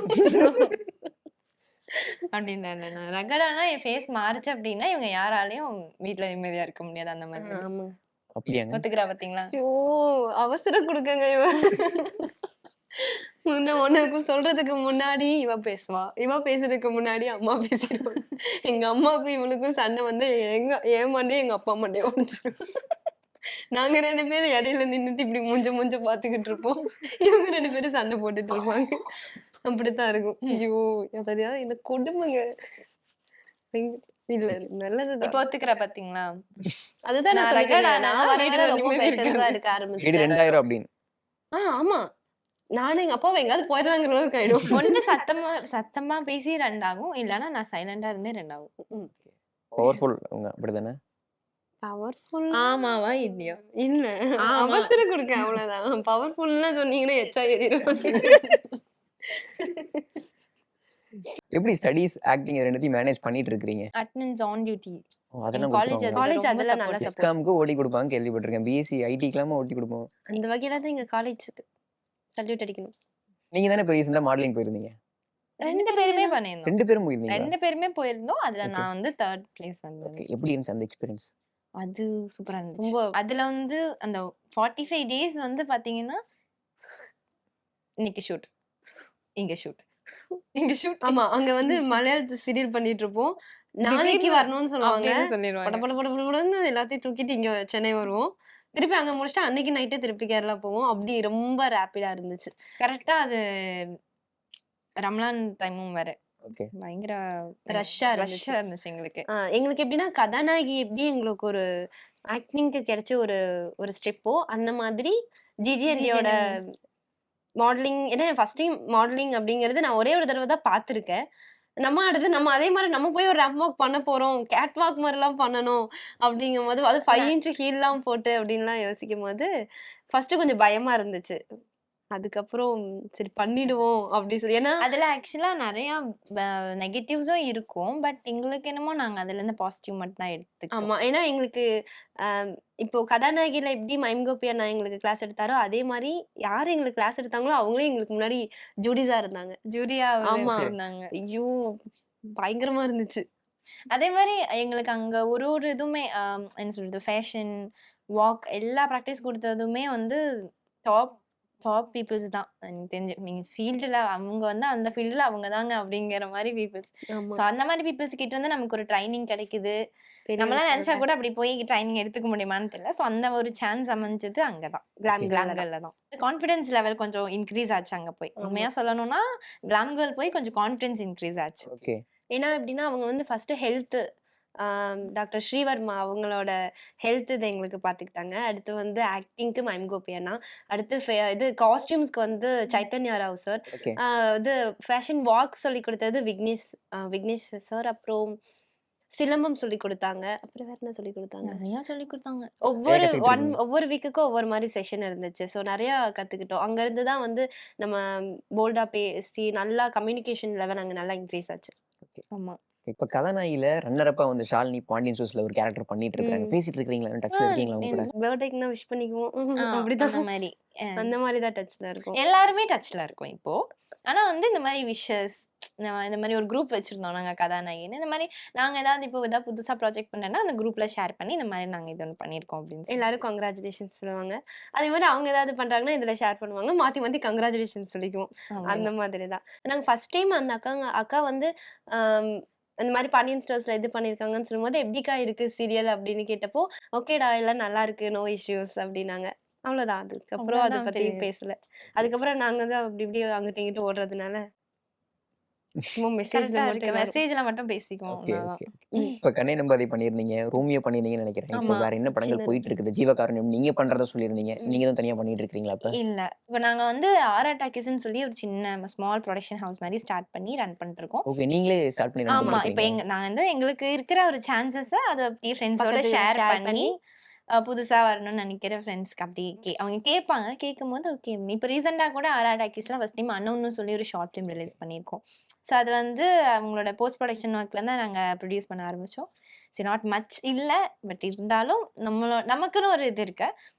S3: அப்படின்னு இல்ல. நான் ரகடானா என் ஃபேஸ் மாறுச்சு அப்படின்னா இவங்க யாராலையும் வீட்ல நிம்மதியா இருக்க முடியாது. அந்த மாதிரி
S1: ஆமாங்க.
S2: அப்படியாங்க?
S3: ஒத்துக்கிறா பாத்தீங்களா?
S1: ஐயோ! அவசரம் குடுக்கங்க இவ. உனக்கு சொல்றதுக்கு முன்னாடி இவ பேசுவா. இவ பேசுறதுக்கு முன்னாடி அம்மா பேசிடுவாங்க. எங்க அம்மாவுக்கும் இவளுக்கும் சண்டை வந்து என் மண்டையும் எங்க அப்பா மண்டையும் உடைச்சிரும். நாங்க 2 பேரும் இடையில நின்னுட்டு இப்படி மூஞ்ச பாத்துக்கிட்டு இருப்போம். இவங்க 2 பேரும் சண்டை போட்டுட்டு இருப்பாங்க. அப்படித்தான் இருக்கும். ஐயோ! அதாவது இந்த கொடுமைங்க. இல்ல நல்லதுதான்.
S3: இப்ப ஒத்துக்கிறா பாத்தீங்களா?
S1: அதுதான் நான்
S3: நான்
S1: சொல்லிட்டேனே.
S3: ரகடா
S1: நான்
S3: நான்
S1: வர
S3: வீட்டுல
S1: வர ரொம்ப
S3: நிம்மதி
S1: பேஷன்ஸா
S3: இருக்காது.
S1: இருக்க
S2: வீடு
S1: ஆரம்பிச்சுட்டேன்.
S2: 2000 அப்படின்னு.
S1: ஆமா. நானும் எங்க அப்பாவும் எங்கயாவது போயிடலாங்கிற அளவுக்கு ஆயிடும்.
S3: ஒண்ணு சத்தமா பேசி 2 ஆகும். இல்லன்னா நான் சைலண்டா இருந்தே 2 ஆகும்.
S2: பவர்ஃபுல் அவங்க அப்படிதானே?
S1: பவர்ஃபுல்
S3: ஆமாவா இல்லையா?
S1: இல்ல.
S3: ஆமா.
S1: அவசரம் குடுக்க அவ்வளவுதான். பவர்ஃபுல்னா சொன்னீங்கன்னா எச்சா ஏறிடும்.
S2: எப்படி ஸ்டடீஸ், ஆக்டிங் இது 2த்தையும் மேனேஜ் பண்ணிட்டு இருக்கீங்க?
S3: Attendance on duty.
S2: அதெல்லாம்
S3: காலேஜ்
S2: கொடுத்துருவாங்க.
S1: காலேஜ்
S3: ரொம்ப
S1: அதெல்லாம் நல்லா
S3: support.
S1: support.
S2: டிஸ்காம்க்கு ஓடி கொடுப்பாங்க கேள்விப்பட்டிருக்கேன். பிஎஸ்சி ஐடிக்கெல்லாம ஓட்டி கொடுப்போம்.
S1: அந்த வகையில தான் எங்க காலேஜுக்கு சல்யூட் அடிக்கணும்.
S2: நீங்க தானே இப்போ ரீசெண்டா மாடலிங் போயிருந்தீங்க.
S3: 2 பேருமே பண்ணியிருந்தோம்.
S2: 2 பேரும் போயிருந்தீங்களா?
S3: 2 பேருமே போயிருந்தோம். அதுல
S2: Okay.
S3: நான் வந்து 3rd பிளேஸ் வந்தேன்.
S2: ஓகே. எப்படி இருந்துச்சு அந்த எக்ஸ்பீரியன்ஸ்?
S3: அது சூப்பரா இருந்துச்சு.
S1: ரொம்ப
S3: அதுல வந்து அந்த 45 டேஸ் வந்து பாத்தீங்கன்னா, இன்னைக்கு ஷூட், இங்க ஷூட், இங்க ஷூட்.
S1: ஆமா. அங்க வந்து மலையாளத்து சீரியல் பண்ணிட்டு இருப்போம். நாளைக்கு
S3: திடீர்னு
S1: வரணும்னு சொல்லுவாங்க.
S3: அப்படின்னு
S1: பட
S3: சொல்லிடுவாங்க.
S1: பட பட படன்னு எல்லாத்தையும் தூக்கிட்டு இங்க சென்னை வருவோம். திருப்பி அங்க முடிச்சுட்டு அன்னைக்கு நைட்டே திருப்பி கேரளா போவோம். அப்படி ரொம்ப ரேப்பிடா இருந்துச்சு.
S3: கரெக்டா அது ரம்லான் டைமும் வேற.
S2: ஓகே.
S3: பயங்கர
S1: ரஷ்ஷா இருந்துச்சு.
S3: ரஷ்ஷா இருந்துச்சு எங்களுக்கு.
S1: எங்களுக்கு எப்படின்னா கதாநாயகி எப்படி எங்களுக்கு ஒரு ஆக்டிங்க்கு கிடைச்ச ஒரு ஒரு ஸ்டெப்போ அந்த மாதிரி ஜிஜிஎன்டியோட மாடலிங். ஏன்னா ஃபர்ஸ்ட் டைம் மாடலிங் அப்படிங்கிறது நான் ஒரே ஒரு தடவை தான் பார்த்துருக்கேன். அடுத்து நம்ம அதே மாதிரி நம்ம போய் ஒரு ரேம்ப் வாக் பண்ண போறோம். கேட் வாக் மாதிரிலாம் பண்ணணும் அப்படிங்கும்போது அது 5 இன்ச் ஹீல்லாம் போட்டு அப்படின்லாம் யோசிக்கும்போது ஃபர்ஸ்ட் கொஞ்சம் பயமா இருந்துச்சு. அதுக்கப்புறம் சரி பண்ணிடுவோம் அப்படி சொல்லி. ஏன்னா
S3: அதுல ஆக்சுவலா நிறைய நெகட்டிவ்ஸும் இருக்கும். பட் எங்களுக்கு என்னமோ நாங்க அதுல இருந்து பாசிட்டிவ் மட்டும் தான் எடுத்துக்கிட்டோம்.
S1: ஆமா. ஏன்னா எங்களுக்கு இப்போ கதாநாயகில எப்படி மைம்கோபி அண்ணா எங்களுக்கு கிளாஸ் எடுத்தாரோ அதே மாதிரி யார் எங்களுக்கு கிளாஸ் எடுத்தாங்களோ அவங்களே எங்களுக்கு முன்னாடி ஜூடிஸா இருந்தாங்க.
S3: ஜூரியா
S1: ஆமா.
S3: இருந்தாங்க.
S1: ஐயோ! பயங்கரமா இருந்துச்சு.
S3: அதே மாதிரி எங்களுக்கு அங்க ஒரு ஒரு இதுவுமே என்ன சொல்றது, ஃபேஷன், வாக் எல்லா ப்ராக்டிஸ் கொடுத்ததுமே வந்து டாப் டாப் பீப்புள்ஸ் தான். எனக்கு தெரிஞ்சு நீங்க ஃபீல்டுல அவங்க வந்து அந்த ஃபீல்டுல அவங்க தாங்க அப்படிங்கிற மாதிரி பீப்புள்ஸ்.
S1: ஆமா.
S3: ஸோ அந்த மாதிரி பீப்புள்ஸ் கிட்ட இருந்து நமக்கு ஒரு ட்ரைனிங் கிடைக்குது.
S1: பெரிய
S3: நம்மளால நினைச்சா
S1: விஷயம்.
S3: கூட அப்படி போய் ட்ரைனிங் எடுத்துக்க முடியுமான்னு தெரியல. ஸோ அந்த ஒரு சான்ஸ் அமைஞ்சது அங்கதான்,
S1: கிளாம்
S3: கிளாம்
S1: கேர்ள்ல தான்.
S3: கேர்ல தான். கான்ஃபிடன்ஸ் லெவல் கொஞ்சம் இன்க்ரீஸ் ஆச்சு அங்க போய்.
S1: ஆமா.
S3: உண்மையா சொல்லணும்னா கிளாம் கேர்ள் போய் கொஞ்சம் கான்ஃபிடன்ஸ் இன்க்ரீஸ் ஆச்சு.
S2: ஓகே.
S1: ஏன்னா எப்படின்னா அவங்க வந்து ஃபர்ஸ்ட் ஹெல்த் டாக்டர் ஸ்ரீவர்மா அவங்களோட ஹெல்த் இது எங்களுக்கு பார்த்துக்கிட்டாங்க. அடுத்து வந்து ஆக்டிங்க்கு மைம்கோபி அண்ணா. அடுத்து இது காஸ்டியூம்ஸ்க்கு வந்து சைத்தன்யா ராவ் சார்.
S2: ஓகே.
S1: இது ஃபேஷன் வாக் சொல்லி கொடுத்தது விக்னேஷ் சார். அப்புறம் சிலம்பம் சொல்லி கொடுத்தாங்க. அப்புறம் வேற என்ன சொல்லி கொடுத்தாங்க?
S3: நிறைய சொல்லி கொடுத்தாங்க.
S1: ஒவ்வொரு வீக்குக்கும் ஒவ்வொரு மாதிரி செஷன் இருந்துச்சு. ஸோ நிறைய கத்துக்கிட்டோம். அங்க இருந்து தான் வந்து நம்ம போல்டா பேசி நல்லா கம்யூனிகேஷன் லெவல் அங்க நல்லா இன்க்ரீஸ் ஆச்சு.
S3: ஆமா.
S2: இப்ப கதாநாயகில ரன்னரப்பா வந்து ஷாலினி பாண்டியன் சோஸ்ல ஒரு கேரக்டர் பண்ணிட்டு இருக்காங்க. பேசிட்டு இருக்கீங்களா? டச்ல இருக்கீங்களா அவங்க கூட?
S1: பர்த்டேக்குனா விஷ் பண்ணிக்குவோம். அப்படிதான்
S3: அந்த மாதிரி
S1: அந்த மாதிரி தான் டச்ல இருக்கும்.
S3: எல்லாருமே டச்ல இருக்கோம் இப்போ. ஆனா வந்து இந்த மாதிரி விஷஸ், இந்த மாதிரி ஒரு குரூப் வச்சிருந்தோம் நாங்க கதாநாயகின்னு. இந்த மாதிரி நாங்க ஏதாவது இப்போ ஏதாவது புதுசா ப்ராஜெக்ட் பண்ணேன்னா அந்த குரூப்ல ஷேர் பண்ணி இந்த மாதிரி நாங்க இது ஒன்று பண்ணியிருக்கோம் அப்படின்னு சொல்லி.
S1: எல்லாரும் கங்க்ராச்சுலேஷன்ஸ் சொல்லுவாங்க. அதே மாதிரி அவங்க ஏதாவது பண்றாங்கன்னா இதுல ஷேர் பண்ணுவாங்க. மாத்தி மாத்தி கங்க்ராச்சுலேஷன்ஸ் சொல்லிக்குவோம். அந்த மாதிரி தான். நாங்க ஃபர்ஸ்ட் டைம் அந்த அக்கா வந்து இந்த மாதிரி பாண்டியன் ஸ்டோர்ஸ்ல இது பண்ணியிருக்காங்கன்னு சொல்லும்போது எப்படிக்கா இருக்கு சீரியல் அப்படின்னு கேட்டப்போ ஓகேடா எல்லாம் நல்லா இருக்கு, நோ இஷ்யூஸ் அப்படின்னாங்க. அவ்வளவுதான். அதுக்கப்புறம் அதை
S3: அவ்வளவுதான்
S1: பத்தி
S3: தெரியுது.
S1: பேசல. அதுக்கப்புறம் நாங்க தான் அப்படி இப்படி அங்கிட்ட இங்கிட்ட ஓடுறதுனால சும்மா மெசேஜ்ல
S3: கரெக்டா
S1: மட்டும்
S3: இருக்கு.
S1: எல்லாரும்.
S3: மெசேஜ்ல மட்டும் பேசிக்குவோம்
S2: ஓகே,
S3: அவ்வளவுதான்.
S2: ஓகே. இப்ப கண்ணே நம்பாதே பண்ணியிருந்தீங்க. ரோமியோ பண்ணியிருந்தீங்கன்னு நினைக்கிறேன். இப்போ
S3: ஆமா.
S2: வேற என்ன படங்கள்
S1: சின்னது.
S2: போயிட்டு இருக்குது? ஜீவகாருண்யம் நீங்க பண்றத சொல்லியிருந்தீங்க. நீங்க தான் தனியா பண்ணிட்டு இருக்கீங்களா இப்ப?
S3: இல்ல. இப்ப நாங்க வந்து ஆரா டாக்கீஸ்ன்னு சொல்லி ஒரு சின்ன ஸ்மால் ப்ரொடக்ஷன் ஹவுஸ் மாரி ஸ்டார்ட் பண்ணி ரன் பண்ணிட்டுருக்கோம்.
S2: ஓகே. நீங்களே ஸ்டார்ட் பண்ணி ரன்
S3: ஆமா. இப்ப
S2: பண்ணிருக்கீங்களா?
S3: நாங்க வந்து எங்களுக்கு இருக்கிற ஒரு சான்ஸஸ அத அப்படியே ஃப்ரெண்ட்ஸோட
S1: பக்கத்துல
S3: ஷேர்
S1: ஷேர்
S3: பண்ணி
S1: பண்ணி
S3: புதுசா வரணும்னு நெனைக்கிற ஃப்ரெண்ட்ஸ்க்கு அப்படி அவங்க கேட்பாங்க. கேட்கும்போது ஓகே. இப்ப ரீசென்ட்டா கூட ஆரா டாக்கீஸ்ல ஃபர்ஸ்ட் டைம் அன்னோன்னு சொல்லி ஒரு ஷார்ட் ஃபிலிம் ரிலீஸ் பண்ணியிருக்கோம். ஸோ அது வந்து அவங்களோட போஸ்ட் ப்ரொடக்ஷன் ஒர்க்ல தான் நாங்க ப்ரொடியூஸ் பண்ண ஆரம்பிச்சோம். சரி நாட் மச் இல்ல. பட் இருந்தாலும் நமக்குன்னு ஒரு இது இருக்கு.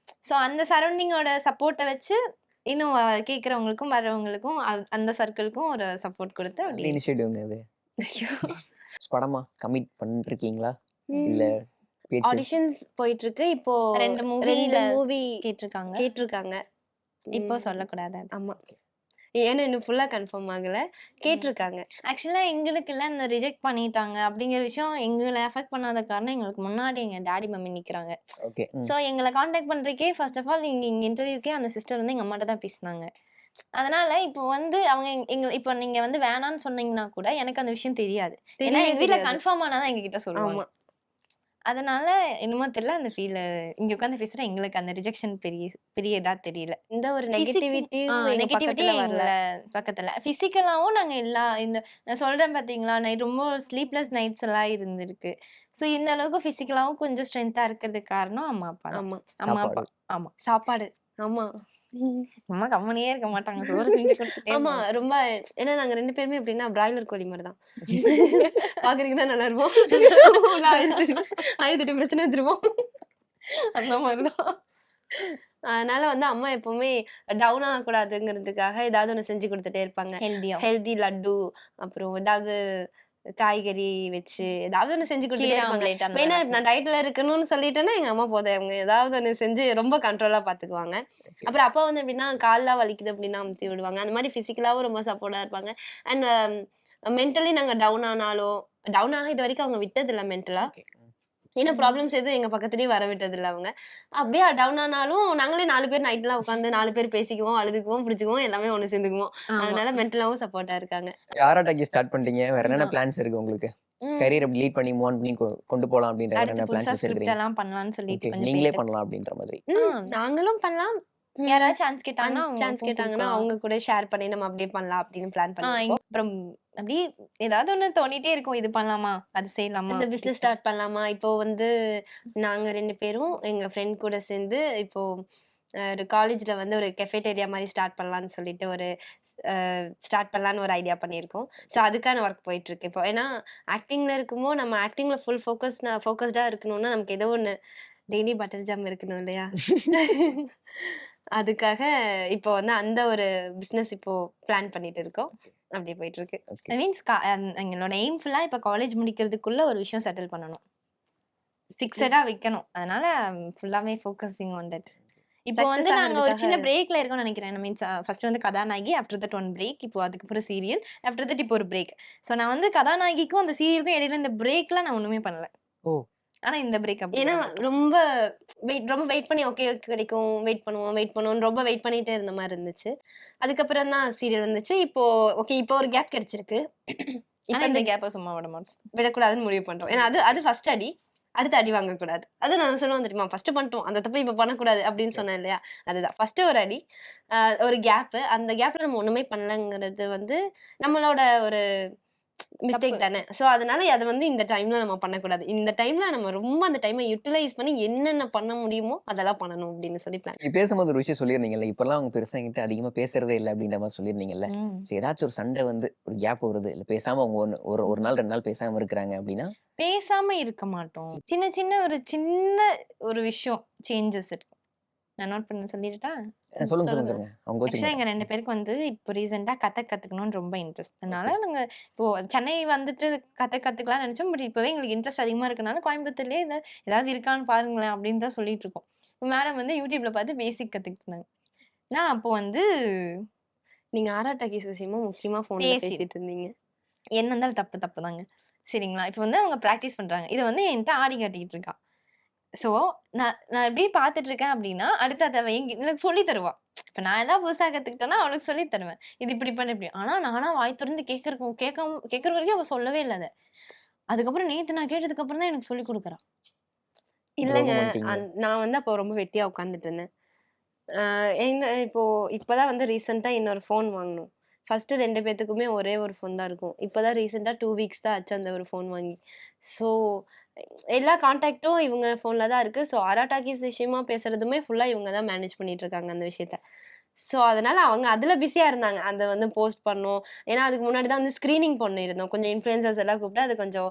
S3: ஸோ அந்த சரவுண்டிங்கோட சப்போர்ட்ட வச்சு இன்னும் கேட்கிறவங்களுக்கும், வர்றவங்களுக்கும் அந்த சர்க்கிள்க்கும் ஒரு சப்போர்ட் குடுத்து
S2: நல்ல
S3: அப்படி
S2: இனிஷியேட்டிவ்ங்க அது.
S3: ஐயோ!
S2: படமா கமிட் பண்ணிருக்கீங்களா? இல்ல பேச்சு?
S1: ஆடிஷன்ஸ் போயிட்டு இருக்கு. இப்போ
S3: 2
S1: 2
S3: மூவில
S1: மூவி
S3: கேட்டிருக்காங்க.
S1: கேட்டிருக்காங்க.
S3: இப்போ
S1: ம்.
S3: சொல்லக்கூடாது அது.
S1: ஆமா. ஏன்னா இன்னும் ஃபுல்லா கன்ஃபார்ம் ஆகல. கேட்டிருக்காங்க.
S3: ஆக்சுவலா எங்களுக்குல்ல இந்த ரிஜெக்ட் பண்ணிட்டாங்க அப்படிங்கிற விஷயம் எங்கள அஃபெக்ட் பண்ணாத காரணம் எங்களுக்கு முன்னாடி எங்க டாடி, மம்மி நிக்கிறாங்க.
S2: ஓகே.
S3: சோ எங்கள கான்டாக்ட் பண்றதுக்கே ஃபர்ஸ்ட் ஆஃப் ஆல் இங்க இன்டர்வியூக்கே அந்த சிஸ்டர் வந்து எங்க அம்மாட்ட தான் பேசினாங்க. அதனால இப்போ வந்து அவங்க இப்போ நீங்க வந்து வேணான்னு சொன்னீங்கன்னா கூட எனக்கு அந்த விஷயம் தெரியாது. ஏன்னா எங்க வீட்ல
S1: தெரியாது.
S3: கன்ஃபார்ம் ஆனா தான் எங்ககிட்ட சொல்லுவாங்க.
S1: ஆமா.
S3: அதனால என்னமோ தெரியல அந்த ஃபீல் இங்க உட்கார்ந்து பேசுற எங்களுக்கு அந்த ரிஜெக்ஷன் பெரிய இதா தெரியல.
S1: இந்த ஒரு நெகட்டிவிட்டி எங்க
S3: நெகட்டிவிட்டி
S1: பக்கத்துல வரல.
S3: எங்கள பக்கத்துல. பிசிக்கலாவும் நாங்க நான் சொல்றேன் பாத்தீங்களா, நைட் ரொம்ப ஸ்லீப்லெஸ் நைட்ஸ் எல்லாம் இருந்திருக்கு. சோ இந்த அளவுக்கு பிசிக்கலாவும் கொஞ்சம் ஸ்ட்ரென்த்தா இருக்கிறதுக்கு காரணம் அம்மா, அப்பா தான்.
S1: ஆமா.
S3: அம்மா,
S2: சாப்பாடு.
S3: அப்பா. ஆமா.
S1: சாப்பாடு. ஆமா.
S3: அம்மா கம்முனே இருக்க மாட்டாங்க. சோறு செஞ்சு கொடுத்துட்டே
S1: ஆமா.
S3: இருப்பாங்க.
S1: ரொம்ப ஏன்னா நாங்க 2 பேருமே எப்படின்னா பிராய்லர் கோழி மாரி தான். பாக்குறதுக்கு தான் நல்லா இருப்போம். உள்ள 1008 பிரச்சனை வச்சிருப்போம். அந்த மாரி தான். அதனால வந்து அம்மா எப்பவுமே டவுன் ஆகக்கூடாதுங்கிறதுக்காக ஏதாவது ஒண்ணு செஞ்சு குடுத்துட்டே இருப்பாங்க.
S3: ஹெல்தியா.
S1: ஹெல்தி லட்டு, அப்புறம் ஏதாவது காய்கறி வச்சு ஏதாவது ஒண்ணு செஞ்சு குடுத்துட்டே
S3: கீரை
S1: இருப்பாங்க.
S3: ஆம்லெட் அந்த
S1: மெயினா
S3: மாதிரி.
S1: நான் டயட்ல இருக்கணும்னு சொல்லிட்டேன்னா, எங்க அம்மா போதும். அவங்க ஏதாவது ஒண்ணு செஞ்சு ரொம்ப கண்ட்ரோலா பாத்துக்குவாங்க.
S2: ஓகே.
S1: அப்புறம் அப்பா வந்து எப்படின்னா, கால்லாம் வலிக்குது அப்படின்னா அமுத்தி விடுவாங்க. அந்த மாரி பிசிக்கலாவும் ரொம்ப சப்போர்ட்டா இருப்பாங்க. அண்ட் மென்டலி நாங்க டவுன் ஆக இதுவரைக்கும் அவங்க விட்டதில்ல மென்டலா.
S2: ஓகே.
S1: ஏன்னா ப்ராப்ளம்ஸ் எதுவும் எங்க பக்கத்துலயே வர விட்டதில்ல அவங்க. அப்படியே டவுன் ஆனாலும் நாங்களே 4 பேர் நைட்லாம் உட்காந்து 4 பேர் பேசிக்குவோம், அழுதுக்குவோம், பிடிச்சுக்குவோம், எல்லாமே ஒண்ணு சேர்ந்துக்குவோம்.
S3: ஆமா.
S1: அதனால மென்டலாவும் சப்போர்ட்டா இருக்காங்க.
S2: ஆரா டாக்கி ஸ்டார்ட் பண்ணிட்டீங்க. வேற என்னென்ன
S3: ஆமா.
S2: பிளான்ஸ் இருக்கு உங்களுக்கு?
S3: ம்.
S2: கரியர் எப்படி லீட் பண்ணி மூவ் ஆன் பண்ணி கொண்டு போலாம் அப்படின்ற வேற
S3: அடுத்து
S2: என்ன
S3: புதுசா
S2: பிளான்ஸ்
S3: ஸ்கிரிப்ட்
S2: வச்சிருக்கீங்க?
S3: எல்லாம் பண்ணலாம்னு
S2: ஓகே.
S3: சொல்லிட்டு கொஞ்சம்
S2: நீங்களே
S3: பேருக்கு.
S2: பண்ணலாம் அப்படின்ற மாதிரி.
S1: நாங்களும் பண்ணலாம்.
S3: யாராவது சான்ஸ் கேட்டாங்கன்னா
S1: சான்ஸ்
S3: அவங்களுக்கும்
S1: கேட்டாங்கன்னா
S3: குடுக்கலாம்.
S1: அவங்க கூட ஷேர் பண்ணி நம்ம அப்படியே பண்ணலாம் அப்படின்னு பிளான் பண்ணிருக்கோம்.
S3: அப்புறம் அப்படியே ஏதாவது ஒண்ணு தோணிட்டே இருக்கும். இது பண்ணலாமா? அது செய்யலாமா?
S1: இந்த பிசினஸ் ஸ்டார்ட் பண்ணலாமா? இப்போ வந்து நாங்க 2 பேரும் எங்க ஃப்ரெண்ட் கூட சேர்ந்து இப்போ ஒரு காலேஜ்ல வந்து ஒரு கெஃபேட்டேரியா மாரி ஸ்டார்ட் பண்ணலாம்னு சொல்லிட்டு ஸ்டார்ட் பண்ணலான்னு ஒரு ஐடியா பண்ணியிருக்கோம். ஸோ அதுக்கான ஒர்க் போயிட்டு இருக்கு இப்போ. ஏன்னா ஆக்டிங்ல இருக்கும்போது நம்ம ஆக்டிங்ல ஃபுல் ஃபோக்கஸ்டா இருக்கணும்னா நமக்கு ஏதோ ஒண்ணு டெய்லி பட்டர் ஜாம் இருக்கணும் இல்லையா? அதுக்காக இப்போ வந்து அந்த ஒரு பிசினஸ் இப்போ பிளான் பண்ணிட்டு இருக்கோம். அப்படியே போயிட்டு இருக்கு.
S2: ஓகே.
S3: மீன்ஸ் எங்களோட எய்ம் ஃபுல்லா இப்ப காலேஜ் முடிக்கிறதுக்குள்ள ஒரு விஷயம் செட்டில் பண்ணணும். ஃபிக்ஸடா வைக்கணும். அதனால ஃபுல்லாவே ஃபோக்கஸிங் ஆன் தட். இப்போ
S1: Success
S3: வந்து நாங்க ஒரு சின்ன
S1: ஆகுறதுக்காக
S3: பிரேக்ல இருக்கோம்னு நினைக்கிறேன். மீன்ஸ் ஃபர்ஸ்ட் வந்து கதாநாயகி, ஆஃப்டர் தட் ஒன் பிரேக். இப்போ அதுக்கப்புறம் சீரியல், ஆஃப்டர் தட் இப்போ ஒரு பிரேக். ஸோ நான் வந்து கதாநாயகிக்கும் அந்த சீரியலுக்கும் இடையில இந்த பிரேக்லாம் நான் ஒண்ணுமே பண்ணல.
S2: ஓ!
S3: ஆனா இந்த பிரேக் அப்படி
S1: ஏன்னா
S3: பண்ணல.
S1: ரொம்ப வெயிட் பண்ணி ஓகே கிடைக்கும். வெயிட் பண்ணுவோம். ரொம்ப வெயிட் பண்ணிட்டே இருந்த மாரி இருந்துச்சு. அதுக்கப்புறம் தான் சீரியல் வந்துச்சு. இப்போ ஓகே இப்போ ஒரு கேப் கிடைச்சிருக்கு.
S3: ஆனா
S1: இப்ப
S3: இந்த
S1: இந்த
S3: கேப்ப சும்மா விட மாட்டோம்.
S1: விடக்கூடாதுன்னு முடிவு பண்றோம். ஏன்னா அது ஃபர்ஸ்ட் அடி. அடுத்து அடி வாங்கக்கூடாது. அது நான் சொல்லுவேன் தெரியுமா? ஃபர்ஸ்ட் பண்ணிட்டோம். அந்த தப்ப இப்ப பண்ணக்கூடாது அப்படின்னு
S2: ஓகே.
S1: சொன்னேன் இல்லையா? அதுதான். ஃபர்ஸ்ட் ஒரு அடி. ஒரு கேப். அந்த கேப்ல நம்ம ஒண்ணுமே பண்ணலங்கிறது வந்து நம்மளோட ஒரு மிஸ்டேக்
S3: தப்பு.
S1: தானே. சோ அதனால அத வந்து இந்த டைம்ல நம்ம பண்ணக்கூடாது. இந்த டைம்ல நம்ம ரொம்ப அந்த டைம யுட்டிலைஸ் பண்ணி என்னென்ன பண்ண முடியுமோ அதெல்லாம் பண்ணணும் அப்படின்னு சொல்லி பிளான்.
S2: நீங்க பேசும்போது ஒரு விஷயம் சொல்லியிருந்தீங்கல்ல. இப்பலாம் அவங்க பெருசா என்கிட்ட அதிகமா பேசுறதே இல்ல அப்படின்ற மாரி சொல்லியிருந்தீங்கல்ல.
S3: ம்.
S2: சரி ஏதாச்சும் ஒரு சண்டை வந்து ஒரு கேப் வருது. இல்ல பேசாம அவங்க ஒரு நாள் 2 நாள் பேசாம இருக்கிறாங்க அப்படின்னா,
S3: பேசாம இருக்க மாட்டோம். சின்ன ஒரு விஷயம் சேஞ்சஸ் இருக்கு. நான் நோட் பண்ண சொல்லிடட்டா?
S2: சொல்லுங்க,
S3: சொல்லுங்க.
S2: சொல்லுங்க. அவங்க கோச்சுக்க
S3: ஆக்சுவலா எங்க
S2: மாட்டாங்க.
S3: 2 பேருக்கும் வந்து இப்போ ரீசென்ட்டா கத்துக்கணும்னு ரொம்ப இன்ட்ரெஸ்ட். அதனால
S2: ஓகே.
S3: நாங்க இப்போ சென்னை வந்துட்டு கத்துக்கலாம்னு நெனச்சோம். பட் இப்பவே எங்களுக்கு இன்ட்ரெஸ்ட் அதிகமா இருக்கனால கோயம்புத்தூர்லயே ஏதாவது இருக்கான்னு பாருங்களேன் அப்படின்னு தான் சொல்லிட்டு இருக்கோம். மேடம் வந்து YouTubeல பார்த்து பேசிக் கத்துக்கிட்டு இருந்தாங்க. நான் அப்போ வந்து
S1: நீங்க ஆராட்டாக்கி விஷயமா முக்கியமா ஃபோன்ல பேசிட்டு இருந்தீங்க.
S3: என்ன இருந்தாலும் தப்பு தாங்க. சரிங்களா? இப்போ வந்து அவங்க பிராக்டிஸ் பண்றாங்க. இத வந்து என்ட்ட ஆடி காட்டிக்கிட்டு இருக்கா. ஸோ நான் எப்படி பார்த்துட்டு இருக்கேன் அப்படின்னா அடுத்து அதை எனக்கு சொல்லி தருவா. இப்ப நான் ஏதாவது புதுசா கத்துக்கிட்டேன்னா அவளுக்கு சொல்லி தருவேன். இது இப்படி பண்ணு இப்படி. ஆனா நானா வாய் திறந்து கேட்கற வரைக்கும் அவ சொல்லவே இல்ல அத. அதுக்கப்புறம் நேத்து நான் கேட்டதுக்கு அப்புறம் தான் எனக்கு சொல்லி கொடுக்குறா.
S1: இல்லைங்க.
S2: துரோகம் பண்ணிட்டீங்க.
S1: நான் வந்து அப்போ ரொம்ப வெட்டியா உட்காந்துட்டு இருந்தேன். இப்போதான் வந்து ரீசெண்டா இன்னொரு ஃபோன் வாங்கணும். ஃபர்ஸ்ட் 2 பேத்துக்குமே ஒரே ஒரு ஃபோன் தான் இருக்கும். இப்போதான் ரீசெண்டா 2 வீக்ஸ் தான் ஆச்சு அந்த ஒரு ஃபோன் வாங்கி. ஸோ எல்லா கான்டாக்டும் இவங்க ஃபோன்ல தான் இருக்கு. ஸோ ஆரா டாக்கீஸ் விஷயமா பேசுறதுமே ஃபுல்லா இவங்க தான் மேனேஜ் பண்ணிட்டு இருக்காங்க அந்த விஷயத்த. ஸோ அதனால அவங்க அதுல பிஸியா இருந்தாங்க. அத வந்து போஸ்ட் பண்ணணும். ஏன்னா அதுக்கு முன்னாடி தான் வந்து ஸ்கிரீனிங் பண்ணியிருந்தோம். கொஞ்சம் இன்ஃப்ளூயன்சர்ஸ் எல்லாம் கூப்பிட்டு அது கொஞ்சம்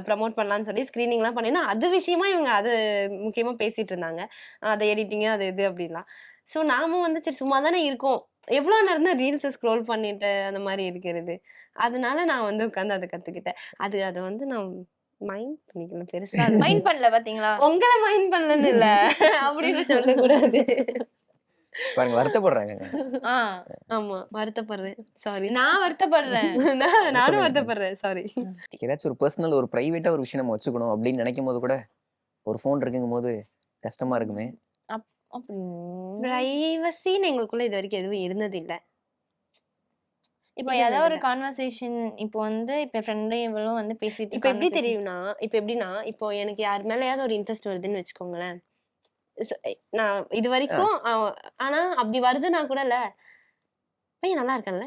S1: ப்ரமோட் பண்ணலாம்னு சொல்லி ஸ்கிரீனிங்லாம் பண்ணியிருந்தோம். அது விஷயமா இவங்க அது முக்கியமா பேசிட்டு இருந்தாங்க. அது எடிட்டிங் அது இது அப்படின்லாம். ஸோ நாமும் வந்து சரி சும்மா தானே இருக்கோம். எவ்வளோ நேரம் தான் ரீல்ஸை ஸ்க்ரோல் பண்ணிட்டு அந்த மாதிரி இருக்கிறது. அதனால நான் வந்து உட்காந்து அதை கத்துக்கிட்டேன். அதை வந்து நான் மைண்ட் பண்ணிக்கல பெருசா.
S3: மைண்ட் பண்ணல பாத்தீங்களா?
S1: உங்களை மைண்ட் பண்ணலன்னு இல்ல அப்படின்னு சொல்லக்கூடாது.
S2: பாருங்க வருத்தப்படுறாங்க.
S3: ஆ,
S1: ஆமா வருத்தப்படுறேன். சாரி.
S3: நான் வருத்தப்படுறேன்.
S1: நானும் வருத்தப்படுறேன். சாரி.
S2: ஏதாச்சும் ஒரு பர்சனல் ஒரு பிரைவேட்டா ஒரு விஷயம் நம்ம வச்சுக்கணும் அப்படின்னு நினைக்கும் போது கூட ஒரு ஃபோன் இருக்குங்கும் போது கஷ்டமா இருக்குமே.
S3: அப்படி
S1: பிரைவசின்னு எங்களுக்குள்ள இது வரைக்கும் எதுவும் இருந்தது இல்ல.
S3: இப்போ
S1: இல்ல,
S3: ஏதாவது ஒரு
S1: இல்ல.
S3: கான்வர்சேஷன் இப்போ வந்து இப்போ ஃப்ரெண்டும் இவளும் வந்து பேசிட்டு
S1: இப்ப எப்படி
S3: conversation-
S1: தெரியும்னா இப்ப எப்படின்னா இப்போ எனக்கு யார் மேலயாவது ஒரு இன்ட்ரெஸ்ட் வருதுன்னு வச்சுக்கோங்களேன். நான் இது வரைக்கும் ஆனா அப்படி வருதுன்னா கூட இல்ல பையன் நல்லா இருக்கல்ல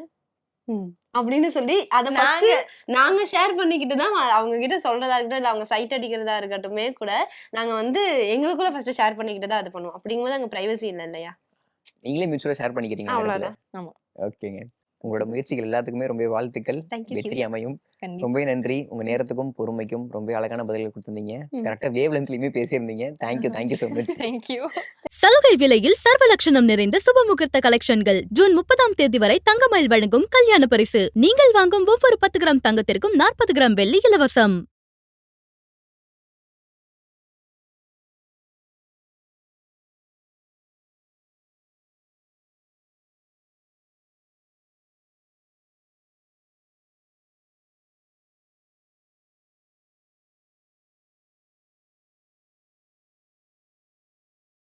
S1: அப்படின்னு சொல்லி அத
S3: நாங்க
S1: நாங்க ஷேர் பண்ணிக்கிட்டு தான் அவங்க கிட்ட சொல்றதா இருக்கட்டும் இல்ல அவங்க சைட் அடிக்கிறதா இருக்கட்டுமே கூட நாங்க வந்து எங்களுக்குள்ள ஃபர்ஸ்ட் ஷேர் பண்ணிக்கிட்டு தான் அது பண்ணுவோம். அப்படிங்கும்போது அங்க பிரைவசி இல்ல இல்லையா?
S2: நீங்களே மியூச்சுவலா ஷேர் பண்ணிக்கிறீங்க அந்த இடத்துல.
S1: அவ்வளவுதான். ஆமா.
S2: ஓகேங்க. உங்களோட முயற்சிகள் எல்லாத்துக்குமே ரொம்ப வாழ்த்துக்கள்.
S1: Thank you.
S2: வெற்றி அமையும்.
S3: கண்டிப்பா.
S2: ரொம்ப நன்றி. உங்க நேரத்துக்கும் பொறுமைக்கும் ரொம்ப அழகான பதில்கள் கொடுத்திருந்தீங்க.
S1: ம்.
S2: கரெக்டா வேவ் லென்த்லயுமே பேசியிருந்தீங்க. Thank you so much.
S3: Thank you.
S4: சலுகை விலையில் சர்வலட்சணம் நிறைந்த சுபமுகூர்த்த கலெக்ஷன்கள் ஜூன் 30ஆம் தேதி வரை தங்கமயில் வழங்கும் கல்யாண பரிசு. நீங்கள் வாங்கும் ஒவ்வொரு 10 கிராம் தங்கத்திற்கும் 40 கிராம் வெள்ளி இலவசம்.